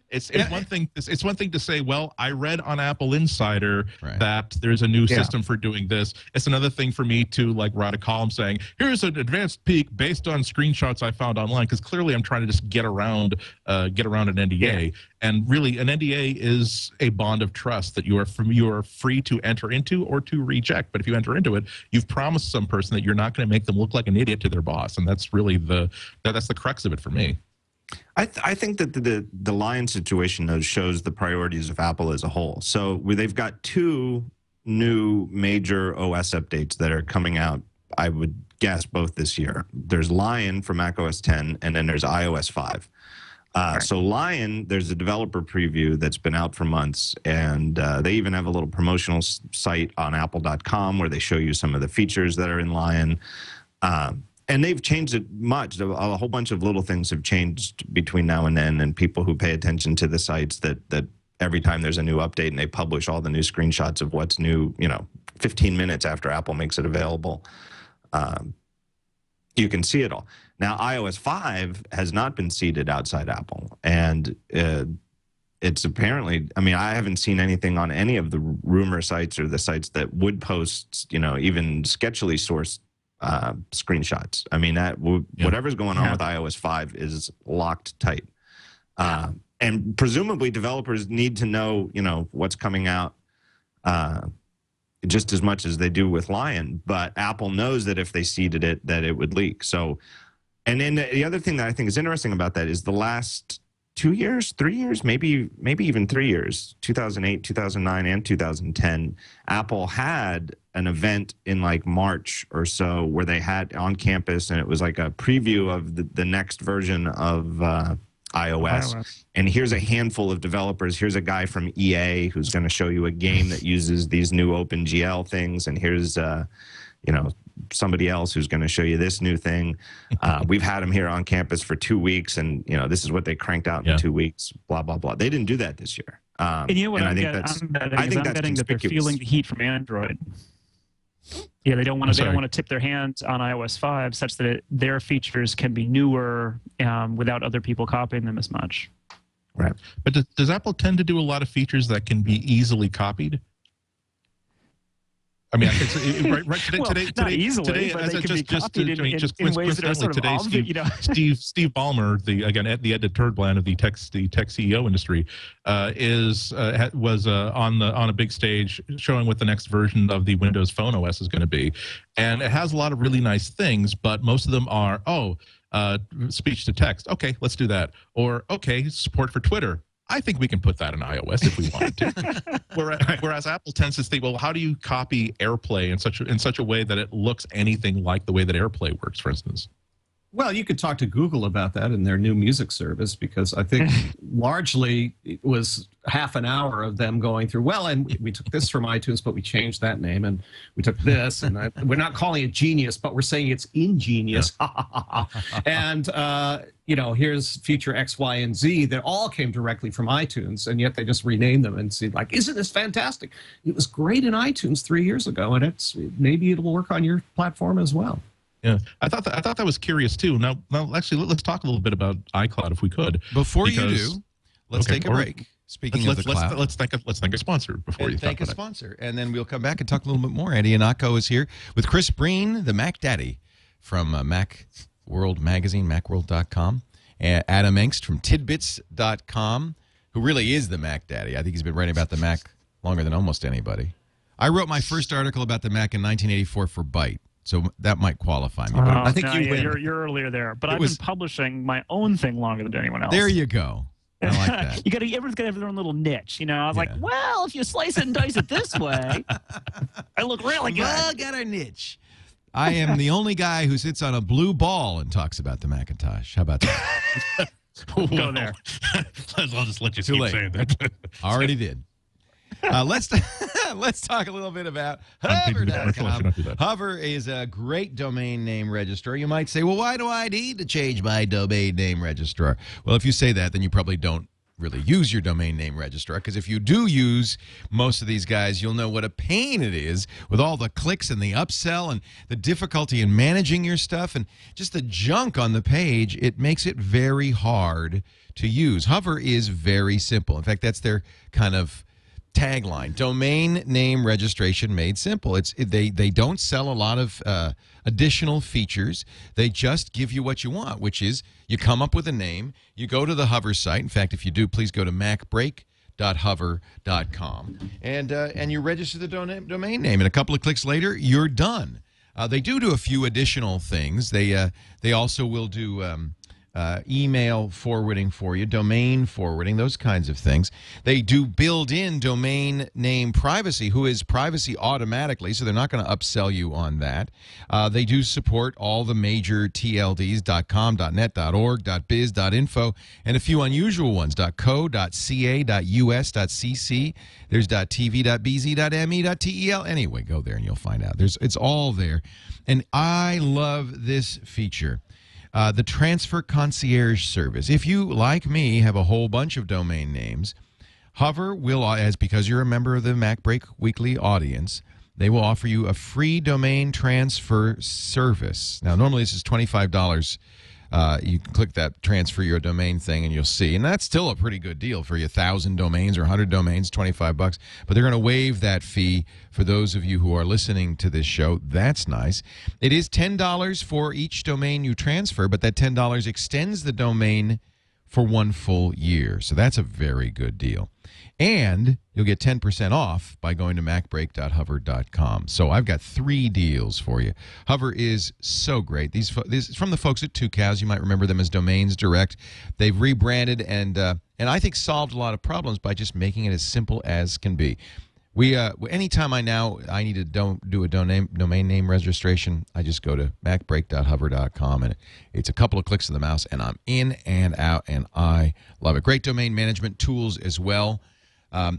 It's one thing. It's one thing to say, well, I read on Apple Insider that there's a new system for doing this. It's another thing for me to write a column saying, here's an advanced peek based on screenshots I found online, because clearly I'm trying to just get around an NDA. And really, an NDA is a bond of trust that you are free to enter into or to reject. But if you enter into it, you've promised some person that you're not going to make them look like an idiot to their boss, and that's really that's the crux of it for me. I think that the Lion situation, though, shows the priorities of Apple as a whole. So they've got two new major OS updates that are coming out, I would guess, both this year. There's Lion for macOS 10, and then there's iOS 5. So Lion, there's a developer preview that's been out for months, and they even have a little promotional site on apple.com where they show you some of the features that are in Lion. And they've changed it much. A whole bunch of little things have changed between now and then, and people who pay attention to the sites that every time there's a new update and they publish all the new screenshots of what's new, 15 minutes after Apple makes it available, you can see it all. Now, iOS 5 has not been seeded outside Apple, and it's apparently, I haven't seen anything on any of the rumor sites or the sites that would post, even sketchily sourced screenshots. Whatever's going on with iOS 5 is locked tight. And presumably developers need to know, what's coming out just as much as they do with Lion. But Apple knows that if they seeded it, that it would leak. So, and then the other thing that I think is interesting about that is the last 2 years, 3 years, maybe even 3 years, 2008, 2009, and 2010, Apple had an event in March or so where they had on campus, and it was like a preview of the next version of iOS. And here's a handful of developers. Here's a guy from EA who's going to show you a game that uses these new OpenGL things, and here's somebody else who's going to show you this new thing. We've had them here on campus for 2 weeks, and this is what they cranked out in 2 weeks. Blah blah blah. They didn't do that this year. And you know what? I'm betting that they're feeling the heat from Android. Yeah, they don't want to tip their hands on iOS 5 such that their features can be newer without other people copying them as much. Right. But does Apple tend to do a lot of features that can be easily copied? Right today, not easily, today, but they can be copied in ways that are sort of today, Steve Ballmer, the editor Turdbland of the tech CEO industry, was on a big stage showing what the next version of the Windows Phone OS is going to be, and it has a lot of really nice things, but most of them are speech to text. Okay, let's do that. Or okay, support for Twitter. I think we can put that in iOS if we wanted to. Whereas Apple tends to think, well, how do you copy AirPlay in such a way that it looks anything like the way that AirPlay works, for instance? Well, you could talk to Google about that in their new music service, because I think largely it was half an hour of them going through, well, and we took this from iTunes, but we changed that name, and we took this, and we're not calling it Genius, but we're saying it's ingenious. Yeah. And, here's feature X, Y, and Z that all came directly from iTunes, and yet they just renamed them and said, like, isn't this fantastic? It was great in iTunes 3 years ago, and maybe it'll work on your platform as well. Yeah, I thought that was curious too. Now, actually, let's talk a little bit about iCloud if we could. Before you do, let's take a break. Speaking of the cloud, let's thank a sponsor before you thank a sponsor, and then we'll come back and talk a little bit more. Andy Ihnatko is here with Chris Breen, the Mac Daddy from Mac World Magazine, MacWorld.com, and Adam Engst from Tidbits.com, who really is the Mac Daddy. I think he's been writing about the Mac longer than almost anybody. I wrote my first article about the Mac in 1984 for Byte. So that might qualify me. But I think you're earlier there. But I've been publishing my own thing longer than anyone else. There you go. I like that. Everyone's got to have their own little niche. I was like, well, if you slice it and dice it this way, I look really good. Well, got our niche. I am the only guy who sits on a blue ball and talks about the Macintosh. How about that? Go there. I'll just let you keep saying that. Already did. Let's talk a little bit about Hover.com. Hover is a great domain name registrar. You might say, well, why do I need to change my domain name registrar? Well, if you say that, then you probably don't really use your domain name registrar, because if you do use most of these guys, you'll know what a pain it is with all the clicks and the upsell and the difficulty in managing your stuff and just the junk on the page. It makes it very hard to use. Hover is very simple. In fact, that's their kind of tagline: domain name registration made simple. They don't sell a lot of additional features. They just give you what you want, which is you come up with a name, you go to the Hover site. In fact, if you do, please go to MacBreak.hover.com and you register the domain name, and a couple of clicks later, you're done. They do a few additional things. They also will do email forwarding for you, domain forwarding, those kinds of things. They do build in domain name privacy, who is privacy automatically, so they're not going to upsell you on that. They do support all the major TLDs, .com, .net, .org, .biz, .info, and a few unusual ones, .co, .ca, .us, .cc. There's .tv, .bz, .me, .tel. Anyway, go there and you'll find out. It's all there. And I love this feature. The Transfer Concierge Service. If you, like me, have a whole bunch of domain names, Hover will, because you're a member of the MacBreak Weekly audience, they will offer you a free domain transfer service. Now, normally this is $25. You can click that transfer your domain thing and you'll see. And that's still a pretty good deal for you. 1,000 domains or 100 domains, $25. But they're going to waive that fee for those of you who are listening to this show. That's nice. It is $10 for each domain you transfer, but that $10 extends the domain for 1 full year. So that's a very good deal. And you'll get 10% off by going to macbreak.hover.com. So I've got 3 deals for you. Hover is so great. These from the folks at Two Cows. You might remember them as Domains Direct. They've rebranded and I think solved a lot of problems by just making it as simple as can be. Anytime I need to do a domain name registration, I just go to macbreak.hover.com, and it's a couple of clicks of the mouse, and I'm in and out, and I love it. Great domain management tools as well.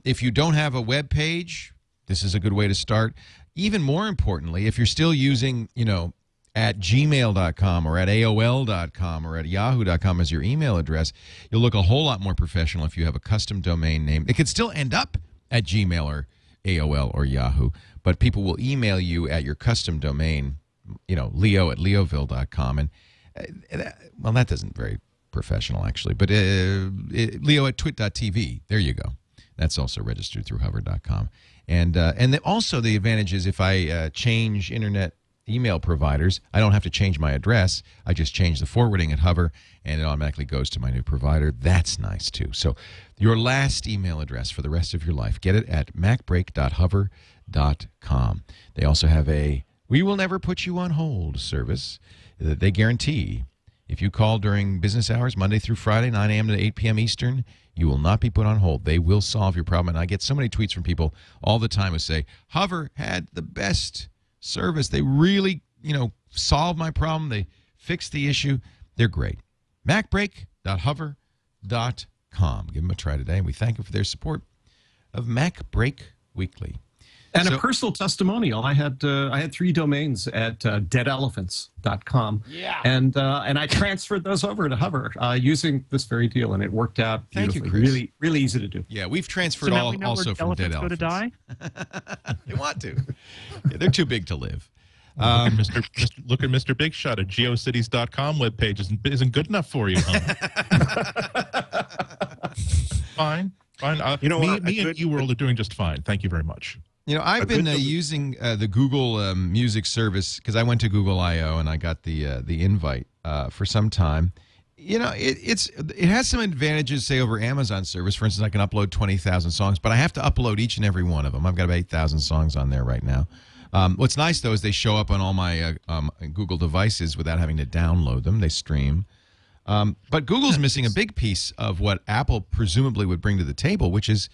If you don't have a web page, this is a good way to start. Even more importantly, if you're still using, at gmail.com or at AOL.com or at yahoo.com as your email address, you'll look a whole lot more professional if you have a custom domain name. It could still end up at Gmail or AOL or Yahoo, but people will email you at your custom domain, Leo at leoville.com. And, that isn't very professional, actually, but Leo at twit.tv. There you go. That's also registered through hover.com. And also the advantage is if I change internet email providers, I don't have to change my address. I just change the forwarding at Hover, and it automatically goes to my new provider. That's nice, too. So your last email address for the rest of your life, get it at macbreak.hover.com. They also have a "We will never put you on hold" service that they guarantee. If you call during business hours, Monday through Friday, 9 a.m. to 8 p.m. Eastern, you will not be put on hold. They will solve your problem. And I get so many tweets from people all the time who say, Hover had the best service. They really, solved my problem. They fix the issue. They're great. MacBreak.hover.com. Give them a try today, and we thank them for their support of MacBreak Weekly. And a personal testimonial. I had 3 domains at deadelephants.com. Yeah. And I transferred those over to Hover using this very deal, and it worked out beautifully. Thank you, Chris. Really, really easy to do. Yeah, we've transferred also from dead elephants. Go to die? They want to. Yeah, they're too big to live. Look at Mr. Big Shot at geocities.com webpage isn't good enough for you, huh? Fine. Me and eWorld are doing just fine. Thank you very much. I've been using the Google Music service because I went to Google I/O and I got the invite for some time. It has some advantages, say, over Amazon service. For instance, I can upload 20,000 songs, but I have to upload each and every one of them. I've got about 8,000 songs on there right now. What's nice, though, is they show up on all my Google devices without having to download them. They stream. But Google's missing a big piece of what Apple presumably would bring to the table, which is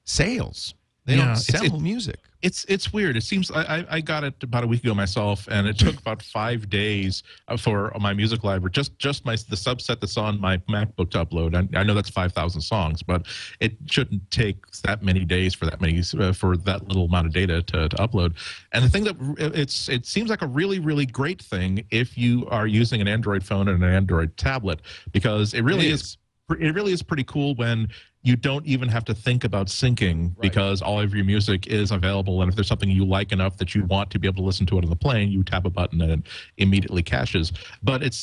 sales. They don't sell music. It's weird. It seems I got it about a week ago myself, and it took about 5 days for my music library, just the subset that's on my MacBook to upload. I know that's 5,000 songs, but it shouldn't take that many days for that little amount of data to upload. And the thing that it seems like a really, really great thing if you are using an Android phone and an Android tablet, because it really is pretty cool when you don't even have to think about syncing, because all of your music is available, and if there's something you like enough that you want to be able to listen to it on the plane, you tap a button and it immediately caches. But it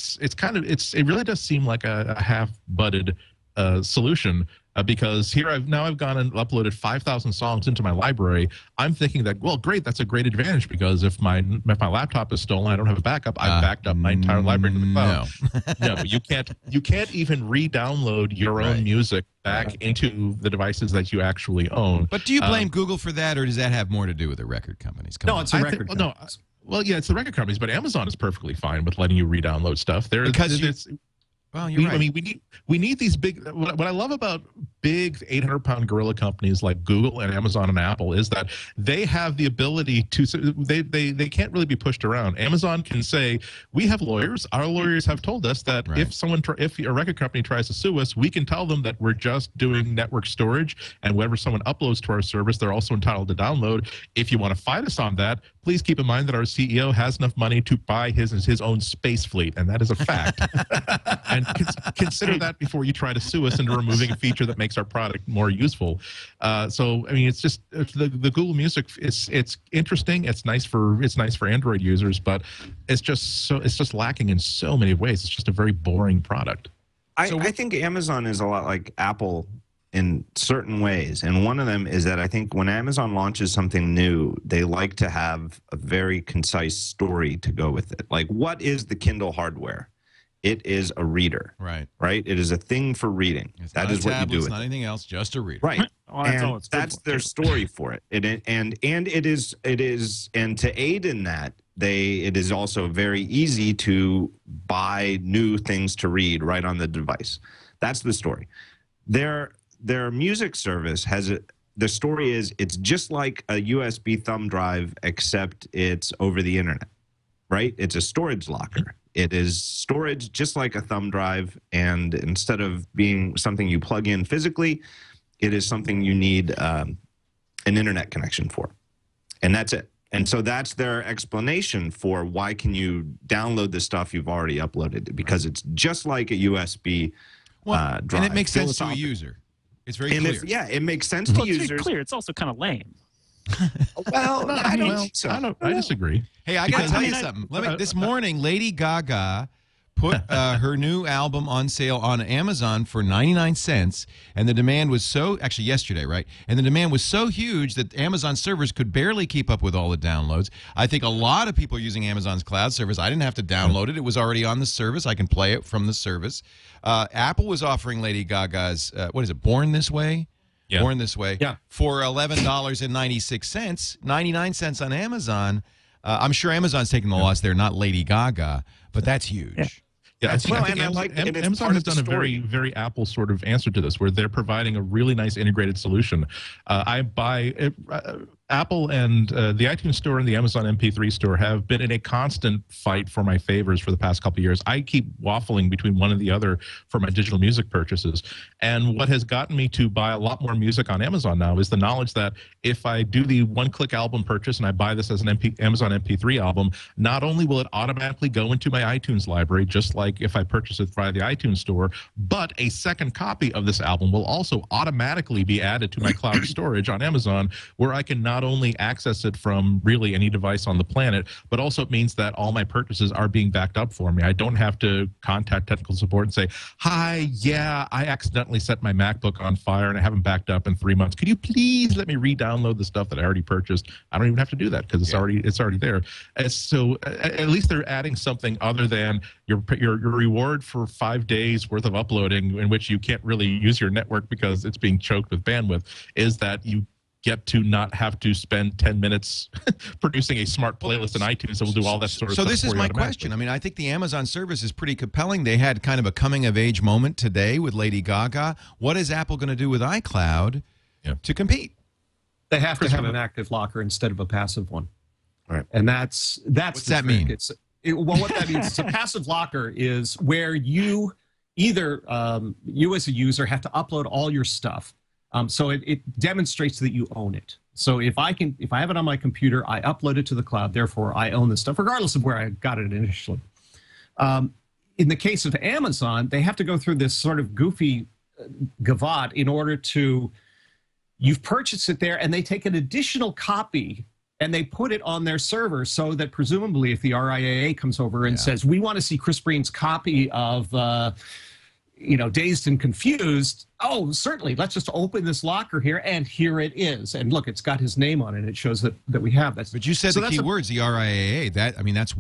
really does seem like a half-butted solution. Because here I've gone and uploaded 5,000 songs into my library. I'm thinking that, well, great, that's a great advantage, because if my laptop is stolen, I don't have a backup. I've backed up my entire library to the cloud. No, you can't even re-download your own music back into the devices that you actually own. But do you blame Google for that, or does that have more to do with the record companies? It's the record companies. Well, yeah, it's the record companies, but Amazon is perfectly fine with letting you re-download stuff. Well, you're right. I mean, we need these big. What I love about big 800-pound gorilla companies like Google and Amazon and Apple is that they have the ability to. They can't really be pushed around. Amazon can say, we have lawyers. Our lawyers have told us that if a record company tries to sue us, we can tell them that we're just doing network storage, and whenever someone uploads to our service, they're also entitled to download. If you want to fight us on that, please keep in mind that our CEO has enough money to buy his own space fleet, and that is a fact. And consider that before you try to sue us into removing a feature that makes our product more useful. So I mean, it's the Google Music. It's interesting. It's nice for Android users, but it's just lacking in so many ways. It's just a very boring product. I think Amazon is a lot like Apple in certain ways, and one of them is that I think when Amazon launches something new, they like to have a very concise story to go with it. Like, what is the Kindle hardware? It is a reader, right? It is a thing for reading. That is what you do with it. It's not anything else, just a reader, right? And that's their story for it. And to aid in that, it is also very easy to buy new things to read right on the device. That's the story. Their music service the story is it's just like a USB thumb drive, except it's over the internet, right? It's a storage locker. It is storage just like a thumb drive, and instead of being something you plug in physically, it is something you need an internet connection for. And that's it. And so that's their explanation for why can you download the stuff you've already uploaded, because it's just like a USB drive. And it makes sense to a user. It's very clear. It makes sense to users. It's clear. It's also kind of lame. Well, I don't think so. I disagree. Hey, I got to tell you something. This morning, Lady Gaga put her new album on sale on Amazon for 99 cents, and the demand was actually yesterday, right? And the demand was so huge that Amazon servers could barely keep up with all the downloads. I think a lot of people are using Amazon's cloud service. I didn't have to download it. It was already on the service. I can play it from the service. Apple was offering Lady Gaga's, Born This Way? Yeah. Born This Way. Yeah. For $11.96, 99 cents on Amazon. I'm sure Amazon's taking the loss there, not Lady Gaga, but that's huge. Yeah, I think Amazon has done a very, very Apple sort of answer to this, where they're providing a really nice integrated solution. Apple and the iTunes Store and the Amazon MP3 Store have been in a constant fight for my favors for the past couple of years. I keep waffling between one and the other for my digital music purchases. And what has gotten me to buy a lot more music on Amazon now is the knowledge that if I do the one-click album purchase and I buy this as an Amazon MP3 album, not only will it automatically go into my iTunes library, just like if I purchase it via the iTunes Store, but a second copy of this album will also automatically be added to my cloud storage on Amazon, where I can not only access it from really any device on the planet, but also it means that all my purchases are being backed up for me. I don't have to contact technical support and say, hi, yeah, I accidentally set my MacBook on fire and I haven't backed up in 3 months. Could you please let me re-download the stuff that I already purchased? I don't even have to do that because it's already there. And so at least they're adding something other than your reward for 5 days worth of uploading, in which you can't really use your network because it's being choked with bandwidth, is that you get to not have to spend 10 minutes producing a smart playlist in iTunes that will do all that sort of stuff. So this is my question. I mean, I think the Amazon service is pretty compelling. They had kind of a coming-of-age moment today with Lady Gaga. What is Apple going to do with iCloud to compete? They have to have an active locker instead of a passive one. All right. And that's what's that mean? Well, what that means is a passive locker is where you either you as a user have to upload all your stuff. So it demonstrates that you own it. So if I have it on my computer, I upload it to the cloud. Therefore, I own this stuff, regardless of where I got it initially. In the case of Amazon, they have to go through this sort of goofy gavotte in order to. You've purchased it there, and they take an additional copy and they put it on their server, so that presumably, if the RIAA comes over and says, "We want to see Chris Breen's copy of." Dazed and Confused. Oh, certainly. Let's just open this locker here, and here it is. And look, it's got his name on it. It shows that we have that. But you said the key words, the RIAA. That's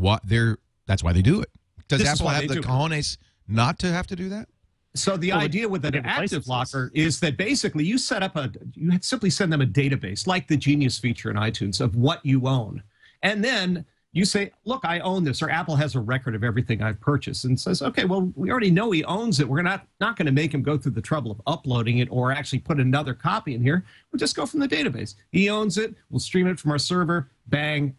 why they do it. Does Apple have the cojones not to have to do that? So the idea with an active locker is that basically you simply send them a database, like the Genius feature in iTunes, of what you own, and then you say, look, I own this, or Apple has a record of everything I've purchased, and says, okay, well, we already know he owns it. We're not going to make him go through the trouble of uploading it or actually put another copy in here. We'll just go from the database. He owns it. We'll stream it from our server. Bang,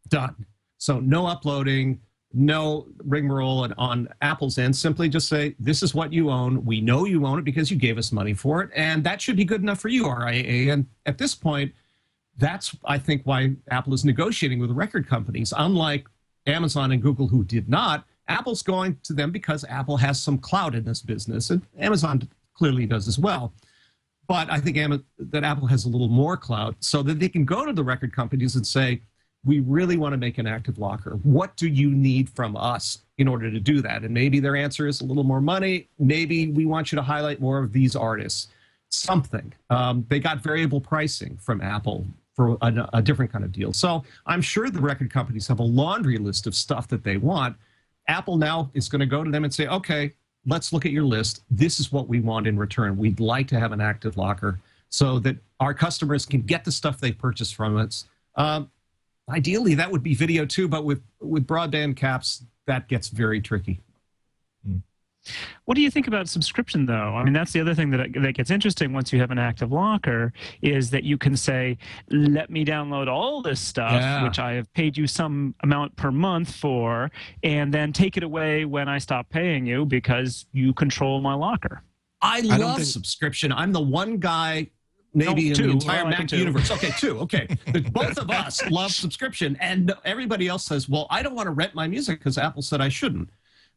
done. So no uploading, no rigmarole on Apple's end. Simply just say, this is what you own. We know you own it because you gave us money for it, and that should be good enough for you, RIAA. And at this point, that's, I think, why Apple is negotiating with the record companies. Unlike Amazon and Google, who did not, Apple's going to them because Apple has some clout in this business, and Amazon clearly does as well. But I think that Apple has a little more clout, so that they can go to the record companies and say, we really want to make an active locker. What do you need from us in order to do that? And maybe their answer is a little more money. Maybe we want you to highlight more of these artists. Something. They got variable pricing from Apple for a different kind of deal. So I'm sure the record companies have a laundry list of stuff that they want. Apple now is going to go to them and say, okay, let's look at your list. This is what we want in return. We'd like to have an active locker so that our customers can get the stuff they purchased from us. Ideally, that would be video too, but with broadband caps, that gets very tricky. What do you think about subscription, though? I mean, that's the other thing that gets interesting once you have an active locker, is that you can say, let me download all this stuff, which I have paid you some amount per month for, and then take it away when I stop paying you because you control my locker. I love subscription. I'm the one guy maybe in the entire Mac universe. Okay, two. Okay. Both of us love subscription, and everybody else says, well, I don't want to rent my music because Apple said I shouldn't.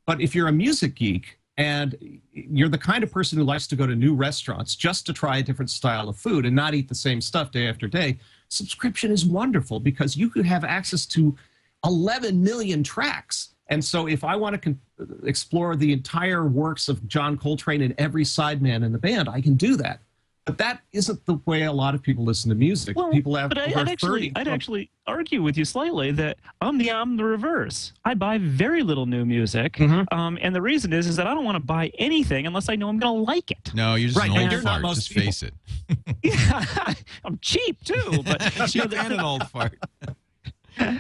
But if you're a music geek and you're the kind of person who likes to go to new restaurants just to try a different style of food and not eat the same stuff day after day, subscription is wonderful because you could have access to 11 million tracks. And so if I want to explore the entire works of John Coltrane and every sideman in the band, I can do that. But that isn't the way a lot of people listen to music. Well, people have but I'd actually argue with you slightly that I'm the reverse. I buy very little new music, and the reason is that I don't want to buy anything unless I know I'm going to like it. No, you're just an old fart. Just face it. Yeah, I'm cheap too, but cheap and an old fart.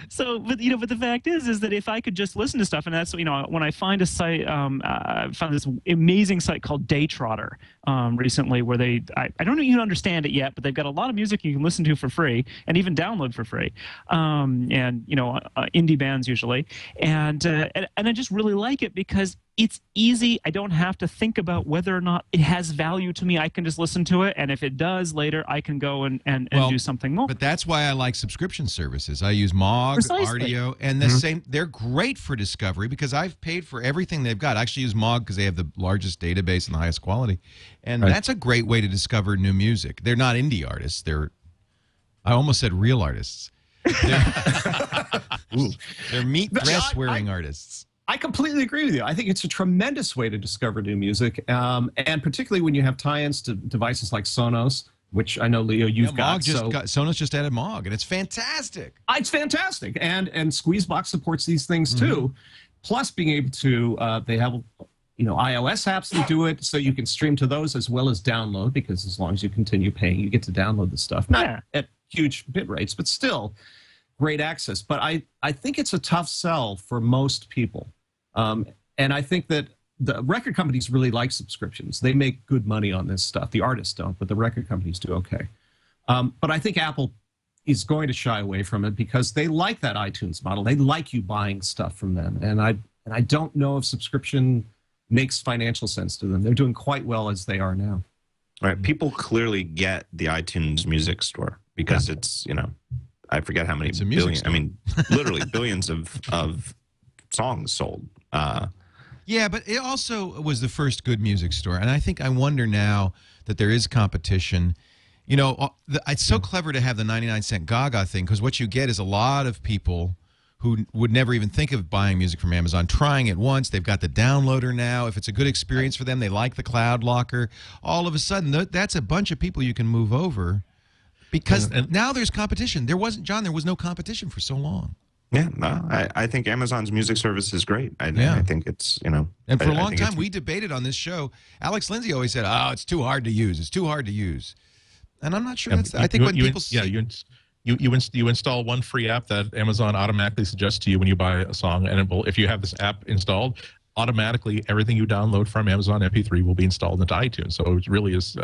So, but the fact is that if I could just listen to stuff, and that's when I find a site, I found this amazing site called Daytrotter, recently where I don't even understand it yet, but they've got a lot of music you can listen to for free and even download for free, and indie bands usually, and I just really like it because it's easy. I don't have to think about whether or not it has value to me. I can just listen to it, and if it does later, I can go and do something more. But that's why I like subscription services. I use Mog, Rdio, and the same. They're great for discovery because I've paid for everything they've got. I actually use Mog because they have the largest database and the highest quality, and that's a great way to discover new music. They're not indie artists. I almost said real artists. They're meat dress wearing artists. I completely agree with you. I think it's a tremendous way to discover new music, and particularly when you have tie-ins to devices like Sonos, which I know, Leo, you've got. Sonos just added Mog, and it's fantastic. It's fantastic, and Squeezebox supports these things too. Plus, being able to, they have iOS apps that do it, so you can stream to those as well as download. Because as long as you continue paying, you get to download the stuff. Not at huge bit rates, but still great access. But I think it's a tough sell for most people. And I think that the record companies really like subscriptions. They make good money on this stuff. The artists don't, but the record companies do okay. But I think Apple is going to shy away from it because they like that iTunes model. They like you buying stuff from them. And I don't know if subscription makes financial sense to them. They're doing quite well as they are now. Right. People clearly get the iTunes Music Store because it's, I forget how many billions. I mean, literally billions of songs sold. Yeah, but it also was the first good music store. And I wonder now that there is competition. It's so clever to have the 99-cent Gaga thing because what you get is a lot of people who would never even think of buying music from Amazon, trying it once. They've got the downloader now. If it's a good experience for them, they like the cloud locker. All of a sudden, that's a bunch of people you can move over because now there's competition. There was no competition for so long. Yeah, no, I think Amazon's music service is great. I think it's, And for a long time, we debated on this show. Alex Lindsay always said, oh, it's too hard to use. It's too hard to use. And I'm not sure that's... I think when people... You install one free app that Amazon automatically suggests to you when you buy a song, and if you have this app installed, automatically everything you download from Amazon MP3 will be installed into iTunes. So it really is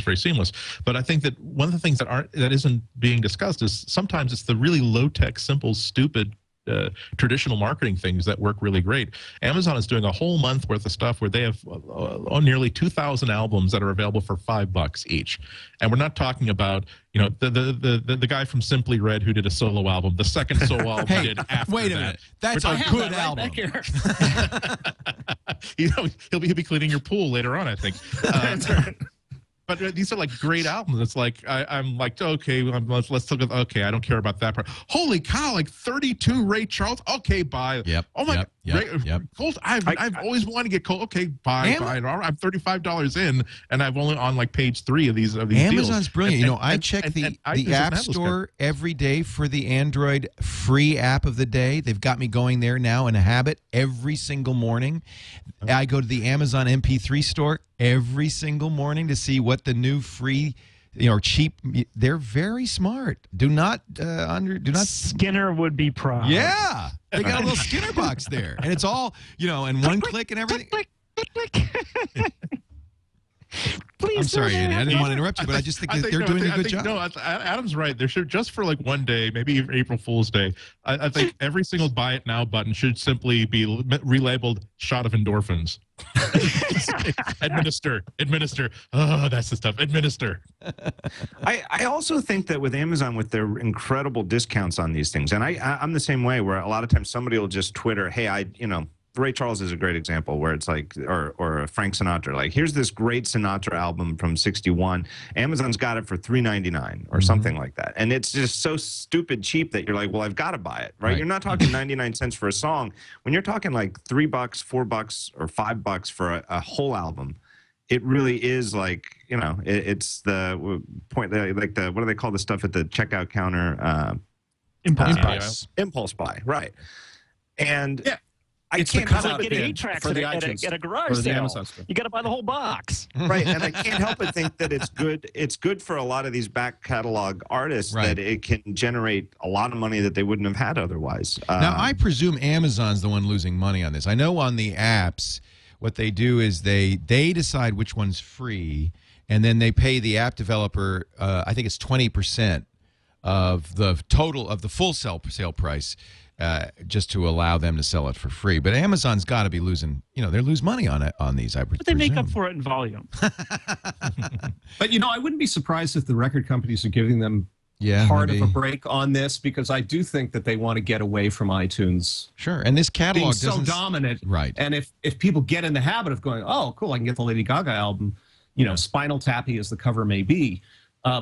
very seamless. But I think that one of the things that isn't being discussed is sometimes it's the really low tech, simple, stupid traditional marketing things that work really great. Amazon is doing a whole month worth of stuff where they have nearly 2,000 albums that are available for $5 each, and we're not talking about the guy from Simply Red who did a solo album, the second solo album he did after wait a minute, that's a good album. He'll be cleaning your pool later on, I think. But these are like great albums. It's like I'm like, okay, let's look at. Okay, I don't care about that part. Holy cow! Like 32 Ray Charles. Okay, bye. Yep. Oh my God. Yep. Cold. I've always wanted to get cold. Okay, bye. I'm $35 in, and I've only on like page 3 of these Amazon's deals. Brilliant. I check the App Store every day for the Android free app of the day. They've got me going there now in a habit every single morning. I go to the Amazon MP3 store every single morning to see what the new free, cheap. They're very smart. Do not. Skinner would be proud. Yeah, they got a little Skinner box there, and it's all and one click and everything. Click. Please. I'm sorry, Andy. I didn't want to interrupt you, but I just think they're doing a good job. No, Adam's right. There should, just for like one day, maybe even April Fool's Day, I think every single buy it now button should simply be relabeled "shot of endorphins." administer. Oh, that's the stuff. Administer. I also think that with Amazon, with their incredible discounts on these things, and I'm the same way, where a lot of times somebody will just Twitter, hey, Ray Charles is a great example where it's like, or Frank Sinatra, like, here's this great Sinatra album from '61. Amazon's got it for $3.99 or something like that. And it's just so stupid cheap that you're like, well, I've got to buy it, right? You're not talking 99 cents for a song. When you're talking like $3, $4, or $5 for a whole album, it really is like, it's the point, like what do they call the stuff at the checkout counter? Impulse buy, right. And yeah. It's can't like getting 8 tracks at a garage sale. You got to buy the whole box, right? And I can't help but think that it's good. It's good for a lot of these back catalog artists that it can generate a lot of money that they wouldn't have had otherwise. Now, I presume Amazon's the one losing money on this. I know on the apps, what they do is they decide which one's free, and then they pay the app developer, I think it's 20% of the total of the full sale price, just to allow them to sell it for free. But Amazon's got to be losing, they lose money on it, on these, I presume. But they make up for it in volume. But, I wouldn't be surprised if the record companies are giving them part of a break on this, because I do think that they want to get away from iTunes. Sure, and this catalog being so dominant. Right. And if people get in the habit of going, oh, cool, I can get the Lady Gaga album, Spinal Tappy as the cover may be,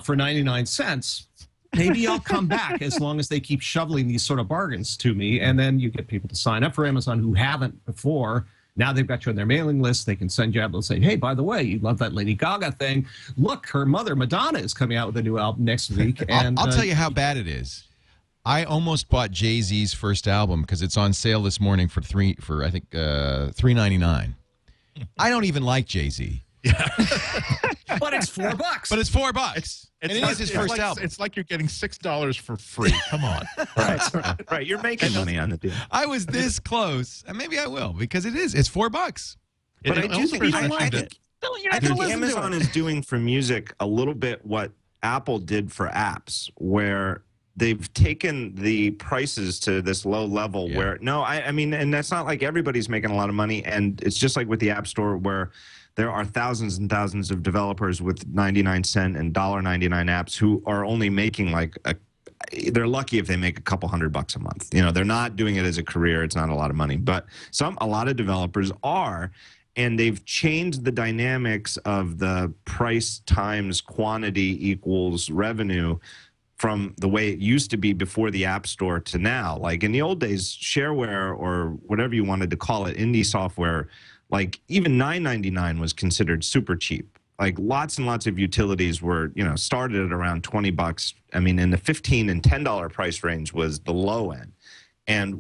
for 99 cents, maybe I'll come back, as long as they keep shoveling these sort of bargains to me. And then you get people to sign up for Amazon who haven't before. Now they've got you on their mailing list. They can send you out and say, hey, by the way, you love that Lady Gaga thing. Look, her mother, Madonna, is coming out with a new album next week. And I'll tell you how bad it is. I almost bought Jay-Z's first album because it's on sale this morning for $3.99. I don't even like Jay-Z. Yeah. But it's $4. But it's $4. And it is his first album. It's like you're getting $6 for free. Come on. Right. You're making money on the deal. I was this close, and maybe I will, because it's $4. But I do think Amazon is doing for music a little bit what Apple did for apps, where they've taken the prices to this low level where, I mean, and that's not like everybody's making a lot of money. And it's just like with the App Store, where there are thousands and thousands of developers with 99-cent and $1.99 apps who are only making they're lucky if they make a couple $100 a month. They're not doing it as a career. It's not a lot of money, but a lot of developers are, and they've changed the dynamics of the price times quantity equals revenue from the way it used to be before the App Store to now. Like in the old days, shareware, or whatever you wanted to call it, indie software, like even $9.99 was considered super cheap. Like lots and lots of utilities were, started at around $20. I mean, in the $15 and $10 price range was the low end. And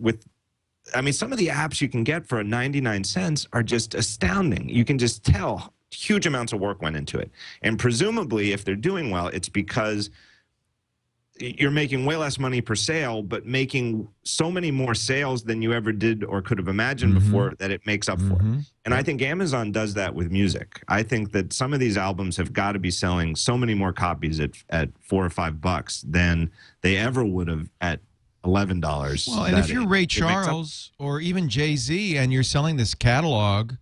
some of the apps you can get for 99 cents are just astounding. You can just tell huge amounts of work went into it. And presumably, if they're doing well, it's because you're making way less money per sale, but making so many more sales than you ever did or could have imagined before, that it makes up for it. And I think Amazon does that with music. I think that some of these albums have got to be selling so many more copies at $4 or $5 than they ever would have at $11. Well, and if you're Ray Charles or even Jay-Z, and you're selling this catalog,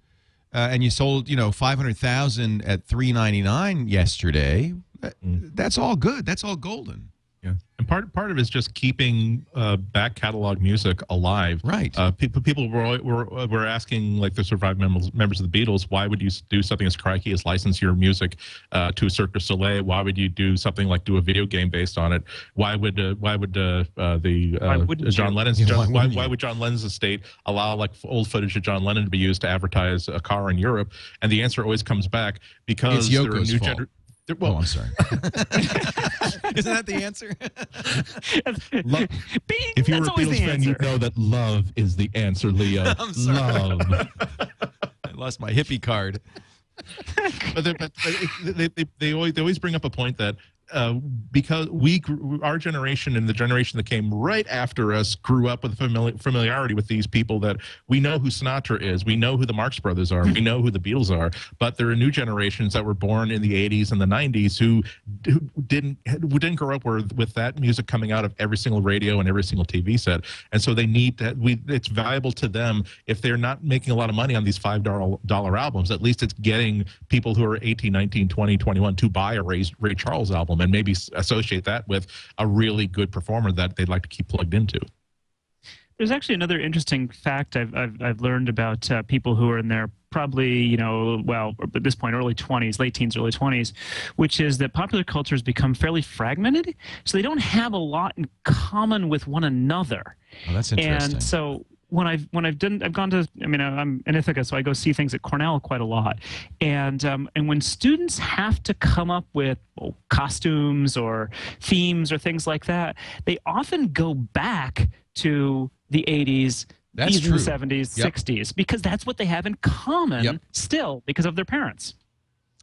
and you sold, 500,000 at $3.99 yesterday, that's all good. That's all golden. Yeah, and part of it is just keeping back catalog music alive. Right. People were asking, like the survived members of the Beatles, why would you do something as crikey as license your music to Cirque du Soleil? Why would you do something like do a video game based on it? Why would John Lennon's estate allow like old footage of John Lennon to be used to advertise a car in Europe? And the answer always comes back because it's Yoko's fault. Well, I'm sorry. Isn't that the answer? If you're a Beatles fan, you know that love is the answer, Leo. I'm sorry. Love. I lost my hippie card. But they always bring up a point that because our generation and the generation that came right after us grew up with familiarity with these people, that we know who Sinatra is, we know who the Marx Brothers are, we know who the Beatles are, but there are new generations that were born in the 80s and the 90s who didn't grow up with that music coming out of every single radio and every single TV set, and so they need that. It's valuable to them. If they're not making a lot of money on these $5 albums, at least it's getting people who are 18, 19, 20, 21 to buy a Ray Charles album, and maybe associate that with a really good performer that they'd like to keep plugged into. There's actually another interesting fact I've learned about people who are in their probably, well, at this point, early 20s, late teens, early 20s, which is that popular culture has become fairly fragmented, so they don't have a lot in common with one another. Oh, that's interesting. And so I've gone to, I'm in Ithaca, so I go see things at Cornell quite a lot. And when students have to come up with costumes or themes or things like that, they often go back to the 80s, even the 70s, 60s, because that's what they have in common still because of their parents.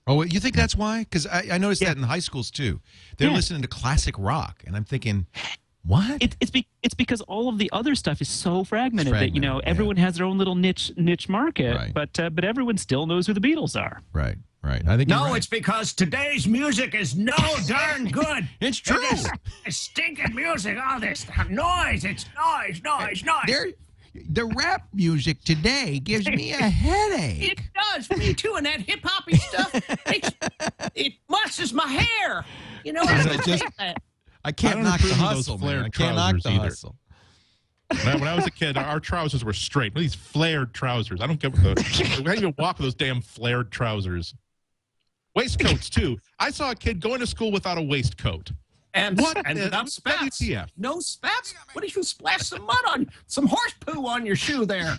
Oh, you think that's why? Because I noticed that in high schools, too. They're listening to classic rock, and I'm thinking, What? It's because all of the other stuff is so fragmented that everyone has their own little niche market, Right. but everyone still knows who the Beatles are. Right. I think No, you're right. it's because today's music is no darn good. It's true. It's stinking music, all this noise. It's noise. The rap music today gives me a headache. It does, me too, and that hip hoppy stuff it musses my hair. You know, I can't knock the hustle, man. I can't knock the hustle. When I was a kid, our trousers were straight. These flared trousers. I don't get what how do you walk with those damn flared trousers? Waistcoats too. I saw a kid going to school without a waistcoat. And without spats. No spats? What if you splash some mud on, some horse poo on your shoe there?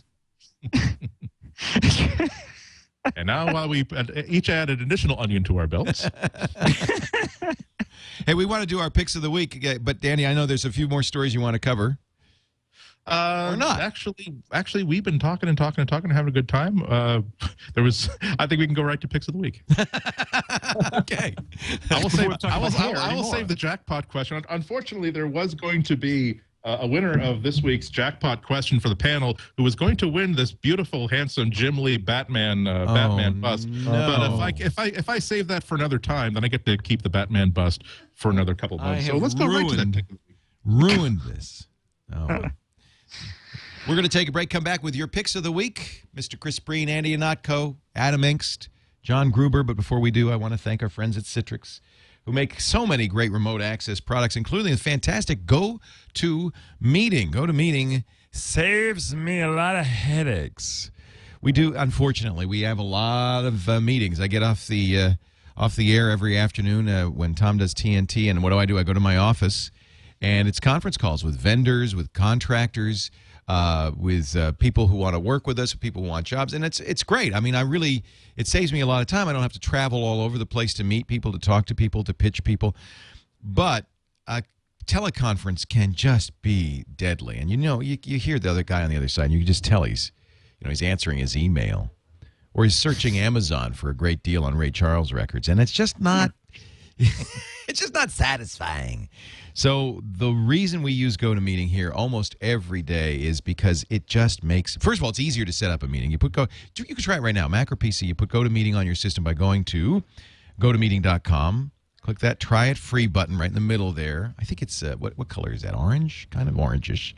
And now while we each add an additional onion to our belts. Hey, we want to do our picks of the week, but Danny, I know there's a few more stories you want to cover. Or not. Actually, we've been talking and having a good time. I think we can go right to picks of the week. Okay. I will save the jackpot question. Unfortunately, there was going to be a winner of this week's jackpot question for the panel who was going to win this beautiful, handsome Jim Lee Batman bust. No. But if I save that for another time, then I get to keep the Batman bust for another couple months. So let's go right to that pick of the week. Ruined this. Oh. We're going to take a break, come back with your picks of the week. Mr. Chris Breen, Andy Ihnatko, Adam Engst, John Gruber. But before we do, I want to thank our friends at Citrix, who make so many great remote access products, including the fantastic GoToMeeting. GoToMeeting saves me a lot of headaches. We do, unfortunately, we have a lot of meetings. I get off the air every afternoon when Tom does TNT, and what do? I go to my office, and it's conference calls with vendors, with contractors, with people who want to work with us, people who want jobs, and it's great. I mean, it saves me a lot of time. I don't have to travel all over the place to meet people, to talk to people, to pitch people. But a teleconference can just be deadly, and you hear the other guy on the other side, and you can just tell he's answering his email, or he's searching Amazon for a great deal on Ray Charles records, and it's just not. It's just not satisfying. So the reason we use GoToMeeting here almost every day is because it just makes, first of all, it's easier to set up a meeting. You can try it right now, Mac or PC. You put GoToMeeting on your system by going to gotomeeting.com. Click that Try It Free button right in the middle there. I think it's, what color is that? Orange? Kind of orangish.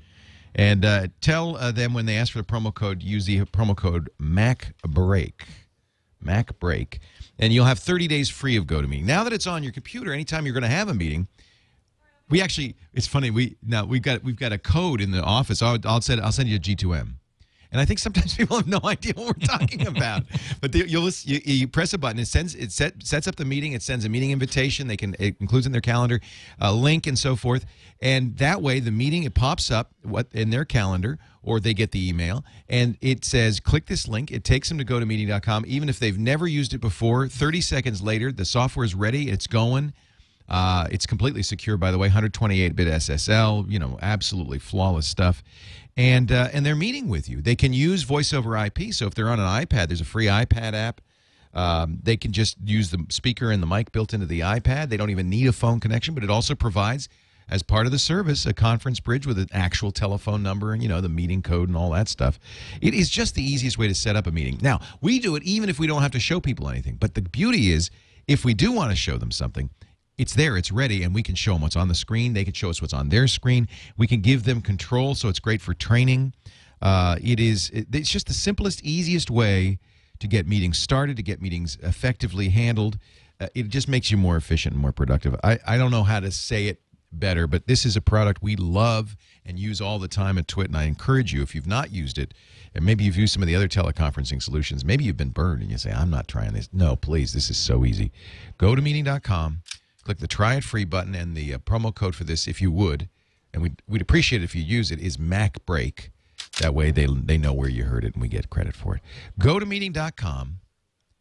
And tell them when they ask for the promo code, use the promo code MacBreak. MacBreak. And you'll have 30 days free of GoToMeeting. Now that it's on your computer, anytime you're going to have a meeting, it's funny. We've got a code in the office. I'll send you a G2M, and I think sometimes people have no idea what we're talking about. But you press a button, it sets up the meeting. It sends a meeting invitation. It includes in their calendar a link and so forth, and that way the meeting, it pops up in their calendar, or they get the email, and it says click this link. It takes them to gotomeeting.com. Even if they've never used it before, 30 seconds later the software is ready. It's going. It's completely secure, by the way, 128-bit SSL, absolutely flawless stuff. And they're meeting with you. They can use voice over IP, so if they're on an iPad, there's a free iPad app. They can just use the speaker and the mic built into the iPad. They don't even need a phone connection, but it also provides, as part of the service, a conference bridge with an actual telephone number and, the meeting code and all that stuff. It is just the easiest way to set up a meeting. Now, we do it even if we don't have to show people anything. But the beauty is, if we do want to show them something, it's there, it's ready, and we can show them what's on the screen. They can show us what's on their screen. We can give them control, so it's great for training. It's just the simplest, easiest way to get meetings started, to get meetings effectively handled. It just makes you more efficient and more productive. I don't know how to say it better, but this is a product we love and use all the time at Twit, and I encourage you, if you've not used it, and maybe you've used some of the other teleconferencing solutions, maybe you've been burned and you say, I'm not trying this. No, please, this is so easy. Go to meeting.com. Click the Try It Free button, and the promo code for this, if you would, and we'd appreciate it if you use it, is MacBreak. That way they know where you heard it, and we get credit for it. Go to meeting.com,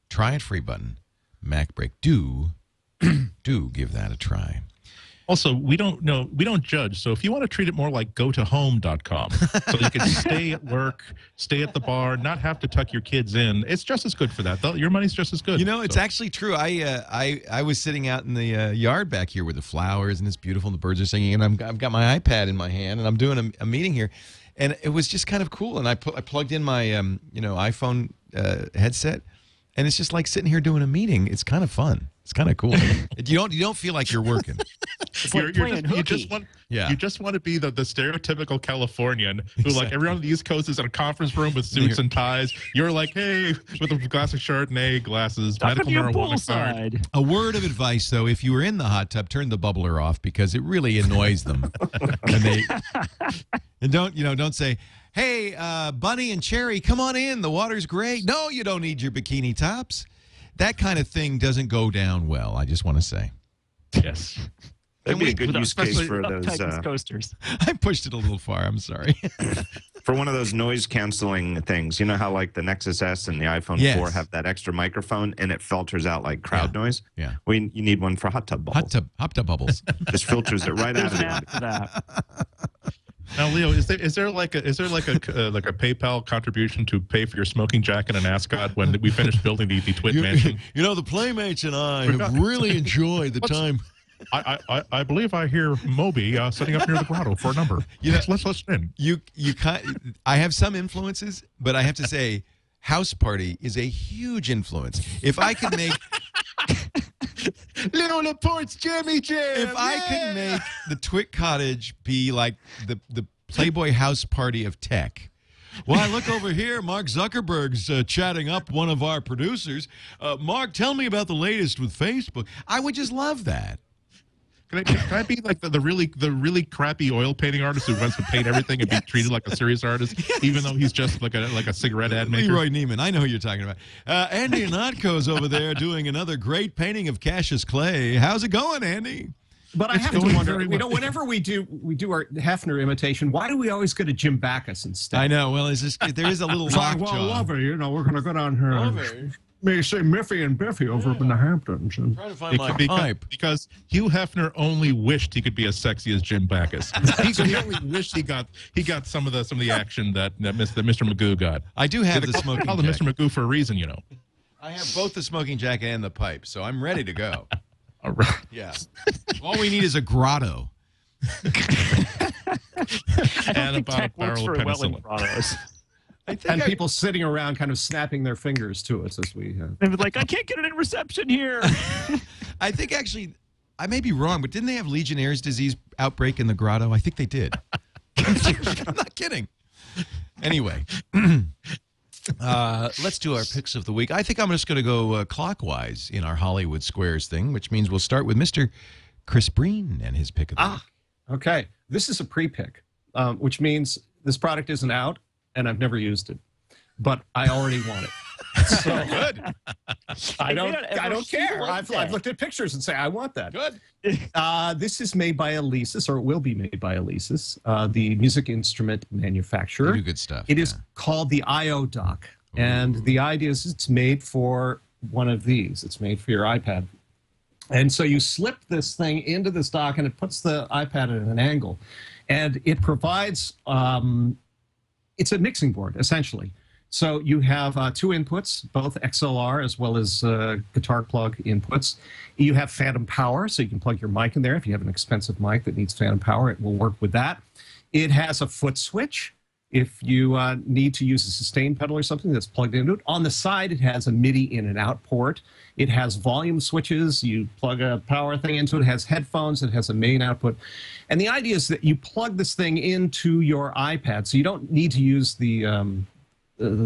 Try It Free button, MacBreak. Do give that a try. Also, we don't judge. So if you want to treat it more like gotohome.com, so you can stay at work, stay at the bar, not have to tuck your kids in, it's just as good for that. Your money's just as good. You know, it's actually true. I was sitting out in the yard back here with the flowers, and it's beautiful, and the birds are singing, and I've got my iPad in my hand, and I'm doing a meeting here, and it was just kind of cool. And I plugged in my iPhone headset, and it's just like sitting here doing a meeting. It's kind of fun. It's kind of cool. You don't feel like you're working. You just want to be the stereotypical Californian who, like, everyone on the East Coast is in a conference room with suits and ties. You're like, hey, with a glass of Chardonnay, glasses, medical marijuana card. A word of advice, though: if you were in the hot tub, turn the bubbler off, because it really annoys them. And don't say, hey, Bunny and Cherry, come on in. The water's great. No, you don't need your bikini tops. That kind of thing doesn't go down well, I just want to say. Yes. That'd be a good use case for those coasters. I pushed it a little far. I'm sorry. For one of those noise canceling things. You know how like the Nexus S and the iPhone 4 have that extra microphone and it filters out like crowd noise? Yeah. You need one for hot tub bubbles. Hot tub bubbles. Just filters it right out of that. Now, Leo, is there like a PayPal contribution to pay for your smoking jacket and ascot when we finish building the Twit mansion? You know, the Playmates and I have really enjoyed the time. I believe I hear Moby sitting up near the grotto for a number. Let's listen in. I have some influences, but I have to say, House Party is a huge influence. If I could make Little Laporte's Jammy Jam. If I could make the Twit Cottage be like the Playboy House Party of tech. Well, I look over here. Mark Zuckerberg's chatting up one of our producers. Mark, tell me about the latest with Facebook. I would just love that. Can I be like the really crappy oil painting artist who wants to paint everything and be treated like a serious artist, even though he's just like a cigarette ad maker? Leroy Neiman, I know who you're talking about. Andy Ihnatko's over there doing another great painting of Cassius Clay. How's it going, Andy? But I have to wonder, whenever we do our Hefner imitation, why do we always go to Jim Backus instead? I know. Well, there is a little lockjaw. Lovey, we're going to go down here. Lovey. May say Miffy and Biffy over up in the Hamptons. I'm trying to find my pipe. Because Hugh Hefner only wished he could be as sexy as Jim Backus. he only wished he got some of the action that Mr. Magoo got. I do have the smoking jacket. Call him Mr. Magoo for a reason, you know. I have both the smoking jacket and the pipe, so I'm ready to go. All right. Yeah. All we need is a grotto. And about a barrel of penicillin. And people sitting around kind of snapping their fingers to us as we... They were like, I can't get an reception here. I think actually, I may be wrong, but didn't they have Legionnaire's disease outbreak in the grotto? I think they did. I'm not kidding. Anyway, let's do our picks of the week. I think I'm just going to go clockwise in our Hollywood Squares thing, which means we'll start with Mr. Chris Breen and his pick of the week. Okay. This is a pre-pick, which means this product isn't out. And I've never used it, but I already want it. So good. I don't care. I've looked at pictures and say I want that. Good. This is made by Alesis, or it will be made by Alesis, the music instrument manufacturer. They do good stuff. It is called the IO dock, and the idea is it's made for one of these. It's made for your iPad, and so you slip this thing into this dock, and it puts the iPad at an angle, and it provides. It's a mixing board, essentially. So you have two inputs, both XLR as well as guitar plug inputs. You have phantom power, so you can plug your mic in there. If you have an expensive mic that needs phantom power, it will work with that. It has a foot switch if you need to use a sustain pedal or something that's plugged into it. On the side, it has a MIDI in and out port. It has volume switches. You plug a power thing into it. It has headphones. It has a main output. And the idea is that you plug this thing into your iPad, so you don't need to use the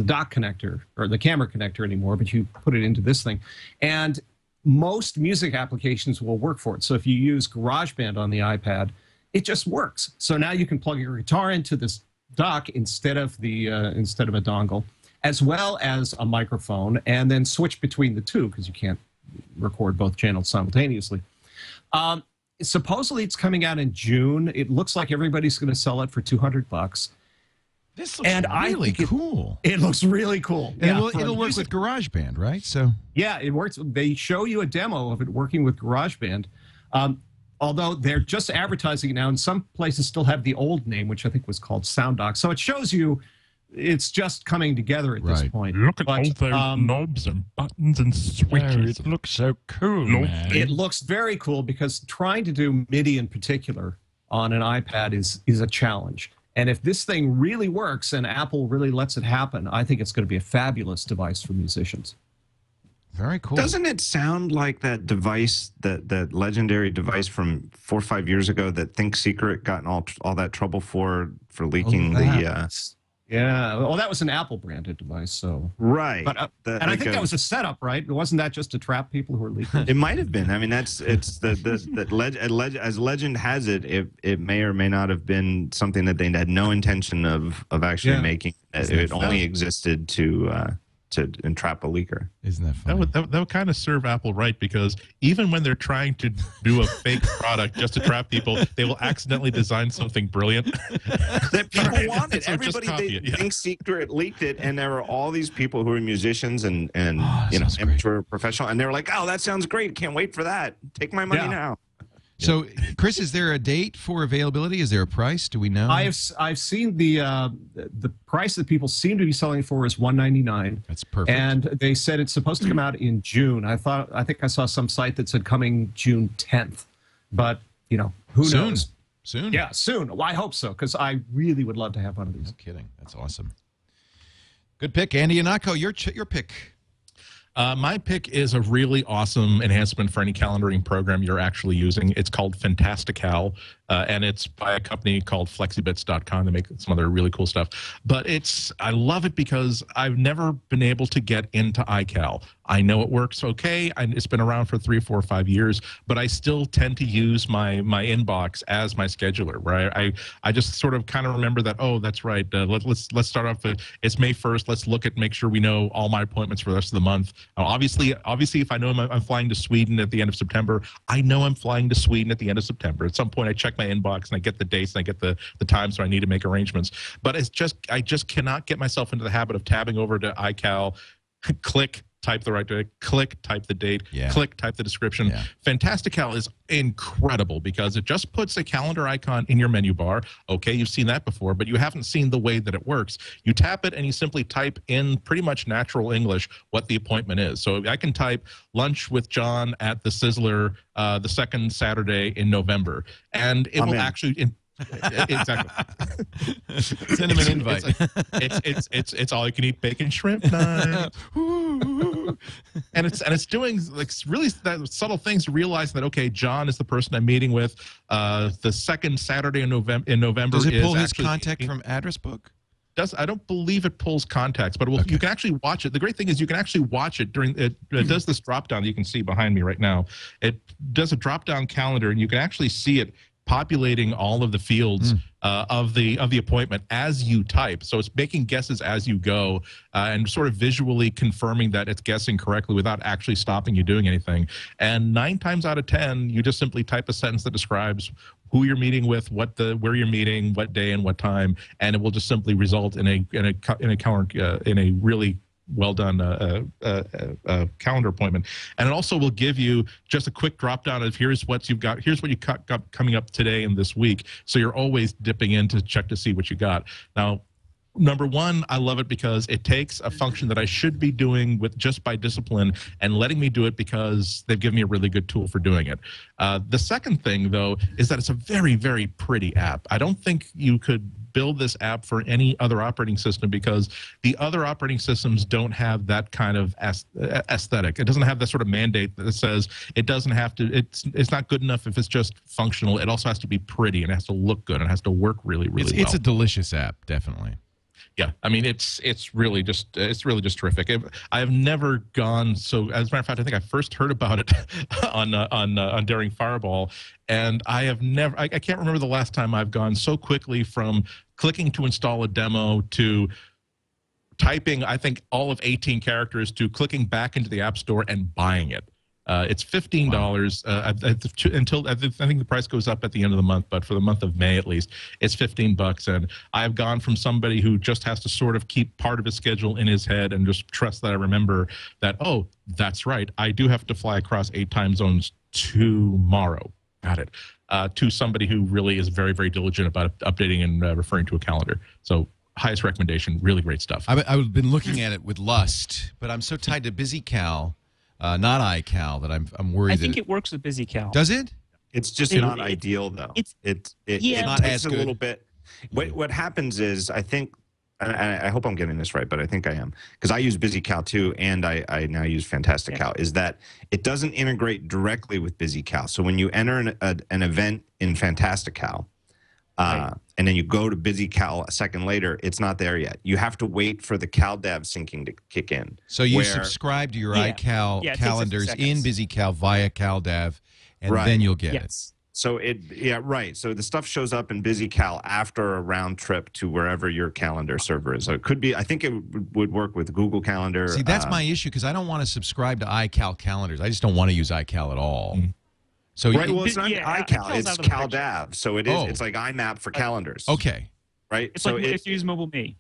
dock connector or the camera connector anymore, but you put it into this thing. And most music applications will work for it. So if you use GarageBand on the iPad, it just works. So now you can plug your guitar into this dock instead of a dongle, as well as a microphone, and then switch between the two because you can't record both channels simultaneously. Supposedly it's coming out in June. It looks like everybody's going to sell it for $200. This looks really cool. It looks really cool. And it'll work with GarageBand, right? So yeah, it works. They show you a demo of it working with GarageBand. although they're just advertising it now, and some places still have the old name, which I think was called SoundDock. So it shows you it's just coming together at this point. Look at all those knobs and buttons and switches. It looks so cool, man. It looks very cool because trying to do MIDI in particular on an iPad is a challenge. And if this thing really works and Apple really lets it happen, I think it's going to be a fabulous device for musicians. Very cool. Doesn't it sound like that device, that legendary device from 4 or 5 years ago that Think Secret got in all that trouble for leaking Yeah, well, that was an Apple branded device, so right. But and I think that was a setup, right? Wasn't that just to trap people who were leaking? It might have been. I mean, it's as legend has it, it may or may not have been something that they had no intention of actually making. It only existed to entrap a leaker. Isn't that funny? That would kind of serve Apple right, because even when they're trying to do a fake product just to trap people, they will accidentally design something brilliant that people wanted. So Everybody Think Secret leaked it, and there were all these people who were musicians and amateur professional, and they were like, "Oh, that sounds great! Can't wait for that! Take my money now." So, Chris, is there a date for availability? Is there a price? Do we know? I've seen the price that people seem to be selling it for is $199. That's perfect. And they said it's supposed to come out in June. I think I saw some site that said coming June 10th. But who knows? Soon. Yeah, soon. Well, I hope so, because I really would love to have one of these. No kidding. That's awesome. Good pick, Andy Ihnatko. Your pick. My pick is a really awesome enhancement for any calendaring program you're actually using. It's called Fantastical, and it's by a company called Flexibits.com. They make some other really cool stuff. But I love it because I've never been able to get into iCal. I know it works okay. It's been around for 3, 4, 5 years, but I still tend to use my inbox as my scheduler, where I just sort of kind of remember that, oh, that's right. Let's start off with, it's May 1st. Let's make sure we know all my appointments for the rest of the month. Obviously, if I know I'm flying to Sweden at the end of September, I know I'm flying to Sweden at the end of September. At some point, I check my inbox and I get the dates and I get the times where I need to make arrangements. But I just cannot get myself into the habit of tabbing over to iCal, click, type the right date, click, type the date, click, type the description. Fantastical is incredible because it just puts a calendar icon in your menu bar. Okay, you've seen that before, but you haven't seen the way that it works. You tap it and you simply type in pretty much natural English what the appointment is. So I can type lunch with John at the Sizzler the second Saturday in November, and it will actually... Exactly. Send him an invite. It's all you can eat bacon shrimp night. and it's doing like really that subtle things to realize that, okay, John is the person I'm meeting with. The second Saturday in November. Does it pull his contact from address book? I don't believe it pulls contacts, but you can actually watch it. The great thing is you can actually watch it during it does this drop down that you can see behind me right now. It does a drop down calendar, and you can actually see it populating all of the fields of the appointment as you type. So it's making guesses as you go and sort of visually confirming that it's guessing correctly without actually stopping you doing anything. And 9 times out of 10, you just simply type a sentence that describes who you're meeting with, where you're meeting, what day and what time, and it will just simply result in a really well done calendar appointment. And it also will give you just a quick drop down of here's what you got coming up today and this week, so you're always dipping in to check to see what you got. Now, number one, I love it because it takes a function that I should be doing with just by discipline and letting me do it because they've given me a really good tool for doing it. The second thing, though, is that it's a very, very pretty app. I don't think you could build this app for any other operating system because the other operating systems don't have that kind of aesthetic. It doesn't have that sort of mandate that says it doesn't have to, it's not good enough if it's just functional. It also has to be pretty and it has to look good and it has has to work really, really well. It's a delicious app, definitely. Yeah, I mean it's really just terrific. I have never gone so. As a matter of fact, I think I first heard about it on Daring Fireball, and I can't remember the last time I've gone so quickly from clicking to install a demo to typing, I think, all of 18 characters to clicking back into the App Store and buying it. It's $15 until I think the price goes up at the end of the month, but for the month of May at least, it's $15. And I've gone from somebody who just has to sort of keep part of his schedule in his head and just trust that I remember that, oh, that's right, I do have to fly across 8 time zones tomorrow. got it, to somebody who really is very, very diligent about updating and referring to a calendar. So highest recommendation, really great stuff. I've been looking at it with lust, but I'm so tied to BusyCal, not iCal, that I'm worried. I think it works with BusyCal. Does it? It's just not ideal, though. It not takes as a good. little bit. What happens is, I think, and I hope I'm getting this right, but I think I am, because I use BusyCal too, and I now use Fantastical, is that it doesn't integrate directly with BusyCal. So when you enter an event in Fantastical, and then you go to BusyCal a second later, it's not there yet. You have to wait for the CalDAV syncing to kick in. So you subscribe to your iCal calendars in BusyCal via CalDAV, and then you'll get it. So So the stuff shows up in BusyCal after a round trip to wherever your calendar server is. So it could be, I think it would work with Google Calendar. See, that's my issue, because I don't want to subscribe to iCal calendars. I just don't want to use iCal at all. So well, it's not iCal, it's CalDAV. So it is. It's like IMAP for calendars. Okay. Right. It's like if you use MobileMe.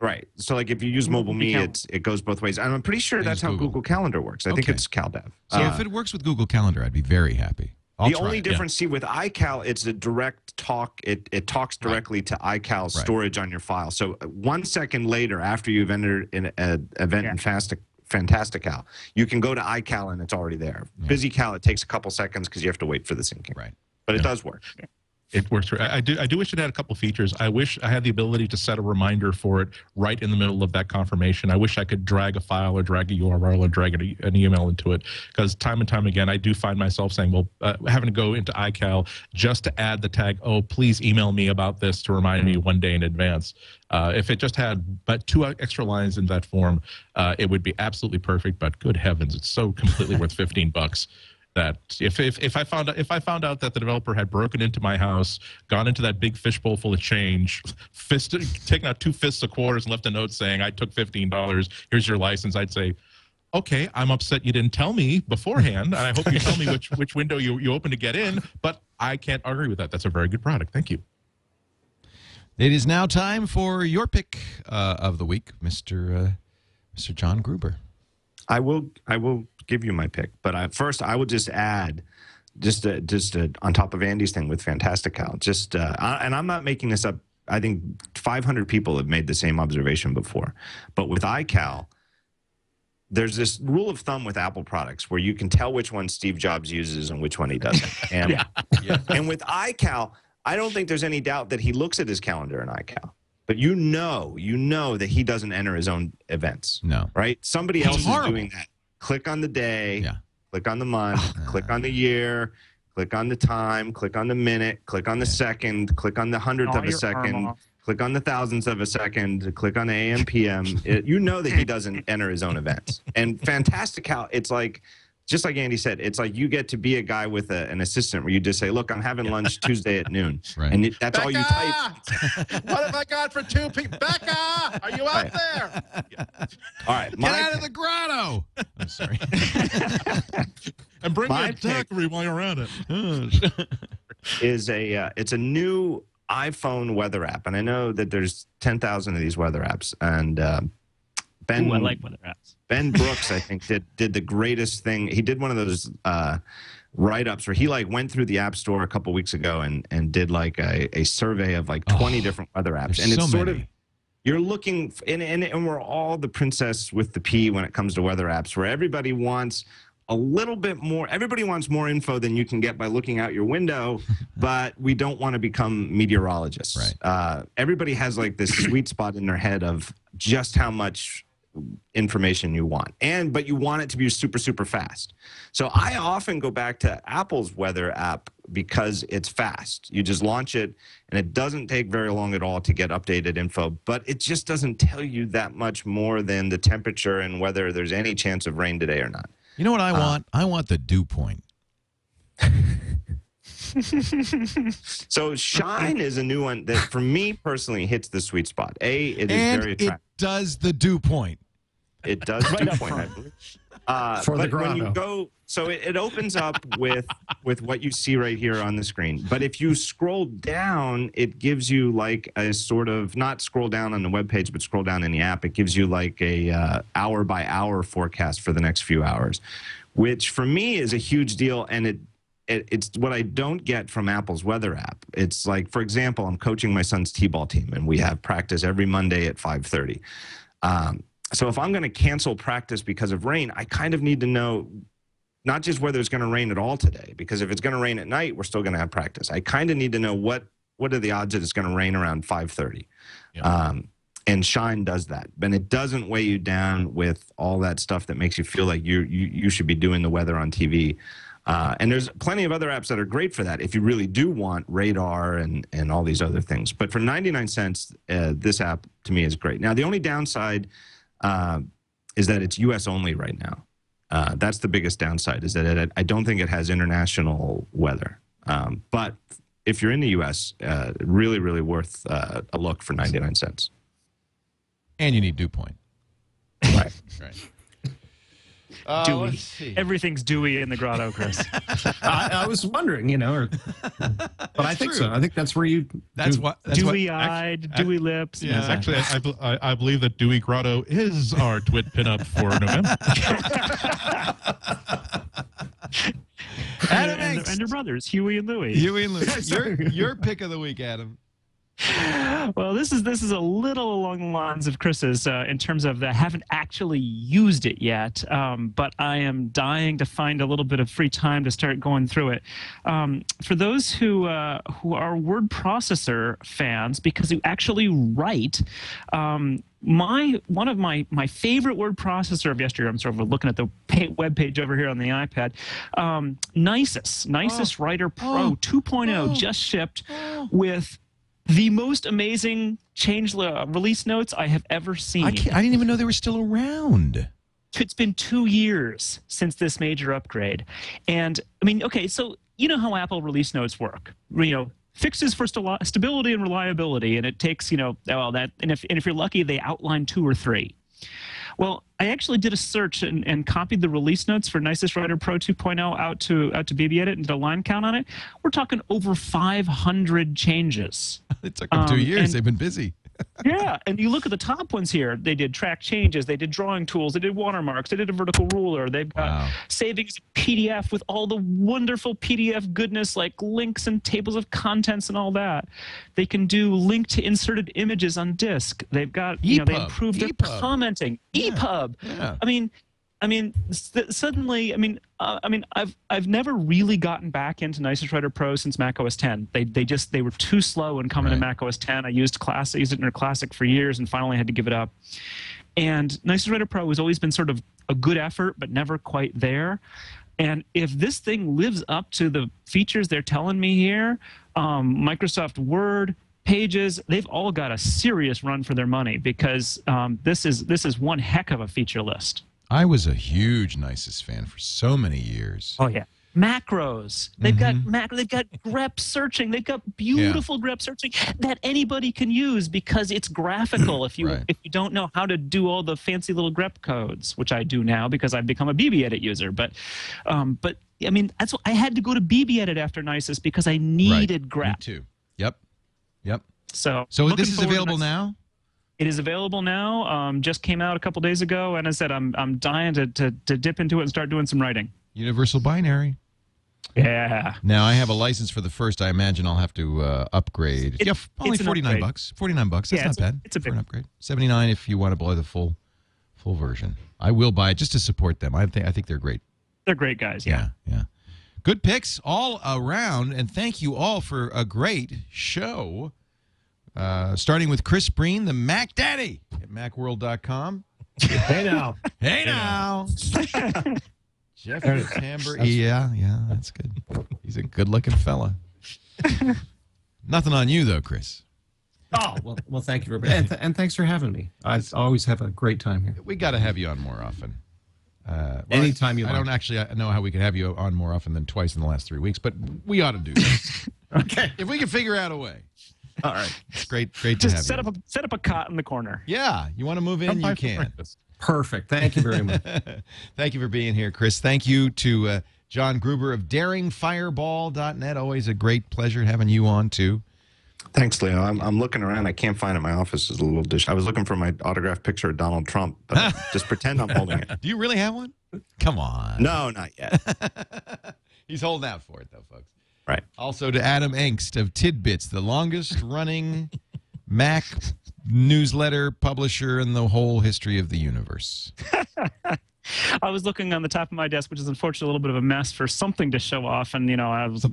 Right. So like if you use MobileMe, it goes both ways. And I'm pretty sure that's how Google Calendar works. I think it's CalDAV. So if it works with Google Calendar, I'd be very happy. The only difference, see, with iCal, it's a direct talk. It talks directly to iCal's storage on your file. So 1 second later, after you've entered an event in Fantastical, you can go to iCal and it's already there. BusyCal, it takes a couple seconds because you have to wait for the syncing. Right. But it does work. It works. I do wish it had a couple features. I wish I had the ability to set a reminder for it right in the middle of that confirmation. I wish I could drag a file or drag a URL or drag an email into it, because time and time again, I do find myself saying, well, having to go into iCal just to add the tag, oh, please email me about this to remind me 1 day in advance. If it just had but 2 extra lines in that form, it would be absolutely perfect. But good heavens, it's so completely worth $15. That if I found out that the developer had broken into my house, gone into that big fishbowl full of change, taken out 2 fists of quarters and left a note saying, I took $15, here's your license, I'd say, okay, I'm upset you didn't tell me beforehand, and I hope you tell me which window you open to get in, but I can't argue with that. That's a very good product. Thank you. It is now time for your pick of the week, Mr. John Gruber. I will give you my pick, but first I will just add, on top of Andy's thing with Fantastical, and I'm not making this up. I think 500 people have made the same observation before, but with iCal, there's this rule of thumb with Apple products where you can tell which one Steve Jobs uses and which one he doesn't. And and with iCal, I don't think there's any doubt that he looks at his calendar in iCal. But you know that he doesn't enter his own events. No. Right? Somebody else is doing that. Click on the day, click on the month, click on the year, click on the time, click on the minute, click on the second, click on the 100th of a second, click on the thousandth of a second, click on the AM, PM. You know that he doesn't enter his own events. And Fantastical, it's like, just like Andy said, it's like you get to be a guy with an assistant where you just say, look, I'm having lunch Tuesday at noon. Right. And that's all you type. What have I got for 2 people? Becca, are you out there? All right. Get out of the grotto. I'm sorry. And bring me a daiquiri while you're at it. It's a new iPhone weather app. And I know that there's 10,000 of these weather apps. And I like weather apps. Ben Brooks, I think, did the greatest thing. He did one of those write-ups where he went through the App Store a couple weeks ago and did a survey of 20 different weather apps. And it's sort of, you're looking, and we're all the princess with the P when it comes to weather apps, where everybody wants a little bit more. Everybody wants more info than you can get by looking out your window, but we don't want to become meteorologists. Right. Everybody has this sweet spot in their head of just how much information you want, but you want it to be super, super fast. So I often go back to Apple's weather app because it's fast. You just launch it and it doesn't take very long at all to get updated info, but it just doesn't tell you that much more than the temperature and whether there's any chance of rain today or not. You know what I want? I want the dew point. So Shine is a new one that, for me personally, hits the sweet spot. It is very attractive. It does the dew point. It does dew point, I believe. For the Grotto. When you go, so it opens up with what you see right here on the screen. But if you scroll down, it gives you a sort of, not scroll down on the webpage, but scroll down in the app. It gives you a hour by hour forecast for the next few hours, which for me is a huge deal. And it's what I don't get from Apple's weather app. It's like, for example, I'm coaching my son's t-ball team, and we have practice every Monday at 5:30. So if I'm going to cancel practice because of rain, I kind of need to know not just whether it's going to rain at all today, because if it's going to rain at night, we're still going to have practice. I kind of need to know what are the odds that it's going to rain around 5:30. Yeah. And Shine does that, but it doesn't weigh you down with all that stuff that makes you feel like you should be doing the weather on TV. And there's plenty of other apps that are great for that if you really do want radar and all these other things. But for 99 cents, this app to me is great. Now, the only downside is that it's U.S. only right now. That's the biggest downside, is that I don't think it has international weather. But if you're in the U.S., really, really worth a look for 99 cents. And you need dew point. Right. Right. Dewy. Everything's dewy in the grotto, Chris. I was wondering, but I think so. I think that's where you. Dewy-eyed, dewy lips. Yeah, actually, I believe that Dewy Grotto is our twit pinup for November. Adam and your brothers, Huey and Louie. Huey and Louie. Your pick of the week, Adam. Well, this is a little along the lines of Chris's in terms of I haven't actually used it yet, but I am dying to find a little bit of free time to start going through it. For those who are word processor fans, because you actually write, one of my favorite word processor of yesteryear, I'm sort of looking at the web page over here on the iPad, Nsys Writer Pro 2.0 just shipped with the most amazing release notes I have ever seen. I didn't even know they were still around. It's been 2 years since this major upgrade. And, I mean, okay, so you know how Apple release notes work. Fixes for stability and reliability, and it takes, and if you're lucky, they outline 2 or 3. Well, I actually did a search and copied the release notes for Nsys Writer Pro 2.0 out to BB Edit and did a line count on it. We're talking over 500 changes. It took them 2 years. They've been busy. Yeah, and you look at the top ones here. They did track changes. They did drawing tools. They did watermarks. They did a vertical ruler. They've got savings PDF with all the wonderful PDF goodness like links and tables of contents and all that. They can do link to inserted images on disk. They've got, they improved their commenting. EPUB. Yeah. Suddenly, I've never really gotten back into Nsys Writer Pro since macOS 10. They were too slow in coming to macOS 10. I used it in Classic for years and finally had to give it up. And Nsys Writer Pro has always been sort of a good effort, but never quite there. And if this thing lives up to the features they're telling me here, Microsoft Word, Pages, they've all got a serious run for their money, because this is one heck of a feature list. I was a huge Nsys fan for so many years. Oh yeah, macros. They've got they've got grep searching. They've got beautiful grep searching that anybody can use because it's graphical. If you don't know how to do all the fancy little grep codes, which I do now because I've become a BB Edit user, but I mean that's what I had to go to BB Edit after Nsys because I needed grep. Me too. Yep. So this is available now? It is available now. Just came out a couple days ago, and I said I'm dying to dip into it and start doing some writing. Universal binary. Yeah. Now I have a license for the first. I imagine I'll have to upgrade. Only $49. $49. That's not bad. It's a big for an upgrade. $79 if you want to buy the full version. I will buy it just to support them. I think they're great. They're great guys. Yeah. Good picks all around, and thank you all for a great show. Starting with Chris Breen, the Mac Daddy at macworld.com. Hey now. Jeffrey Tambor. Yeah, that's good. He's a good-looking fella. Nothing on you, though, Chris. Oh, well, thank you, Robert. And thanks for having me. I always have a great time here. We got to have you on more often. Anytime you want. I don't actually know how we could have you on more often than twice in the last 3 weeks, but we ought to do that. Okay. If we can figure out a way. All right. It's great to Just have you. set up a cot in the corner. Yeah. You want to move in, you can. Perfect. Thank you very much. Thank you for being here, Chris. Thank you to John Gruber of daringfireball.net. Always a great pleasure having you on, too. Thanks, Leo. I'm looking around. I can't find it. My office is a little dish. I was looking for my autographed picture of Donald Trump, but just pretend I'm holding it. Do you really have one? Come on. No, not yet. He's holding out for it, though, folks. Right. Also to Adam Engst of Tidbits, the longest-running Mac newsletter publisher in the whole history of the universe. I was looking on the top of my desk, which is unfortunately a little bit of a mess, for something to show off, and what I was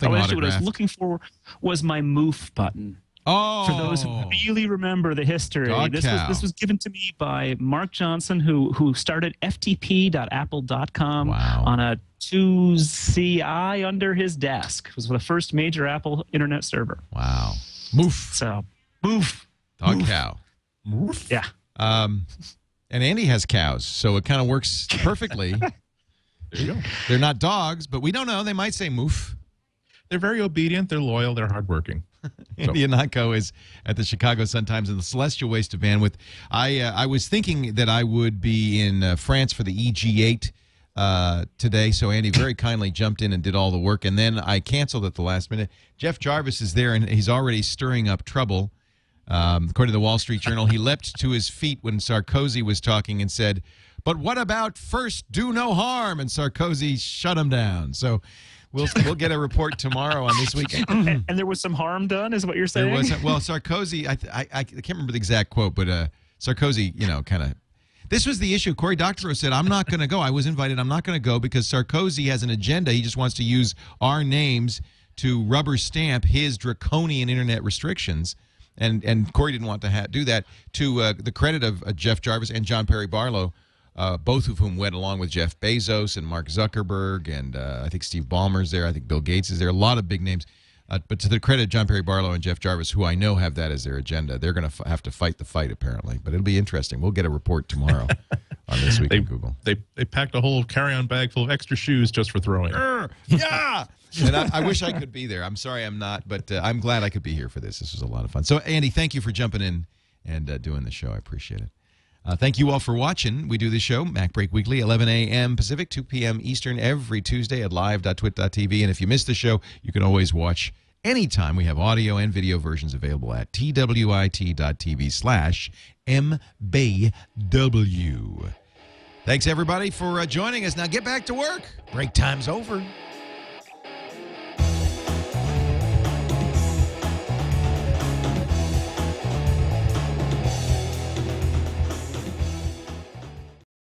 looking for was my MOOF button. Oh, for those who really remember the history, this was given to me by Mark Johnson, who started ftp.apple.com on a 2CI under his desk. It was the first major Apple internet server. Wow, MOOF. So MOOF. Dog cow. MOOF. Yeah. And Andy has cows, so it kind of works perfectly. There you go. They're not dogs, but we don't know. They might say moof. They're very obedient. They're loyal. They're hardworking. Andy Ihnatko is at the Chicago Sun-Times in the celestial waste of bandwidth. I was thinking that I would be in France for the EG8 today, so Andy very kindly jumped in and did all the work, and then I canceled at the last minute. Jeff Jarvis is there, and he's already stirring up trouble. According to the Wall Street Journal, he leapt to his feet when Sarkozy was talking and said, "But what about first do no harm?" And Sarkozy shut him down. So we'll get a report tomorrow on this weekend. And there was some harm done, is what you're saying? There was. Well, Sarkozy, I can't remember the exact quote, but Sarkozy, kind of. This was the issue. Cory Doctorow said, "I'm not going to go. I was invited. I'm not going to go because Sarkozy has an agenda. He just wants to use our names to rubber stamp his draconian internet restrictions." And Cory didn't want to do that. To the credit of Jeff Jarvis and John Perry Barlow, both of whom went along with Jeff Bezos and Mark Zuckerberg, and I think Steve Ballmer's there. I think Bill Gates is there. A lot of big names. But to the credit of John Perry Barlow and Jeff Jarvis, who I know have that as their agenda, they're going to have to fight the fight, apparently. But it'll be interesting. We'll get a report tomorrow on This Week in Google. They packed a whole carry-on bag full of extra shoes just for throwing. Yeah! And I wish I could be there. I'm sorry I'm not, but I'm glad I could be here for this. This was a lot of fun. So, Andy, thank you for jumping in and doing the show. I appreciate it. Thank you all for watching. We do this show, MacBreak Weekly, 11 a.m. Pacific, 2 p.m. Eastern, every Tuesday at live.twit.tv. And if you missed the show, you can always watch anytime. We have audio and video versions available at twit.tv/mbw. Thanks, everybody, for joining us. Now get back to work. Break time's over.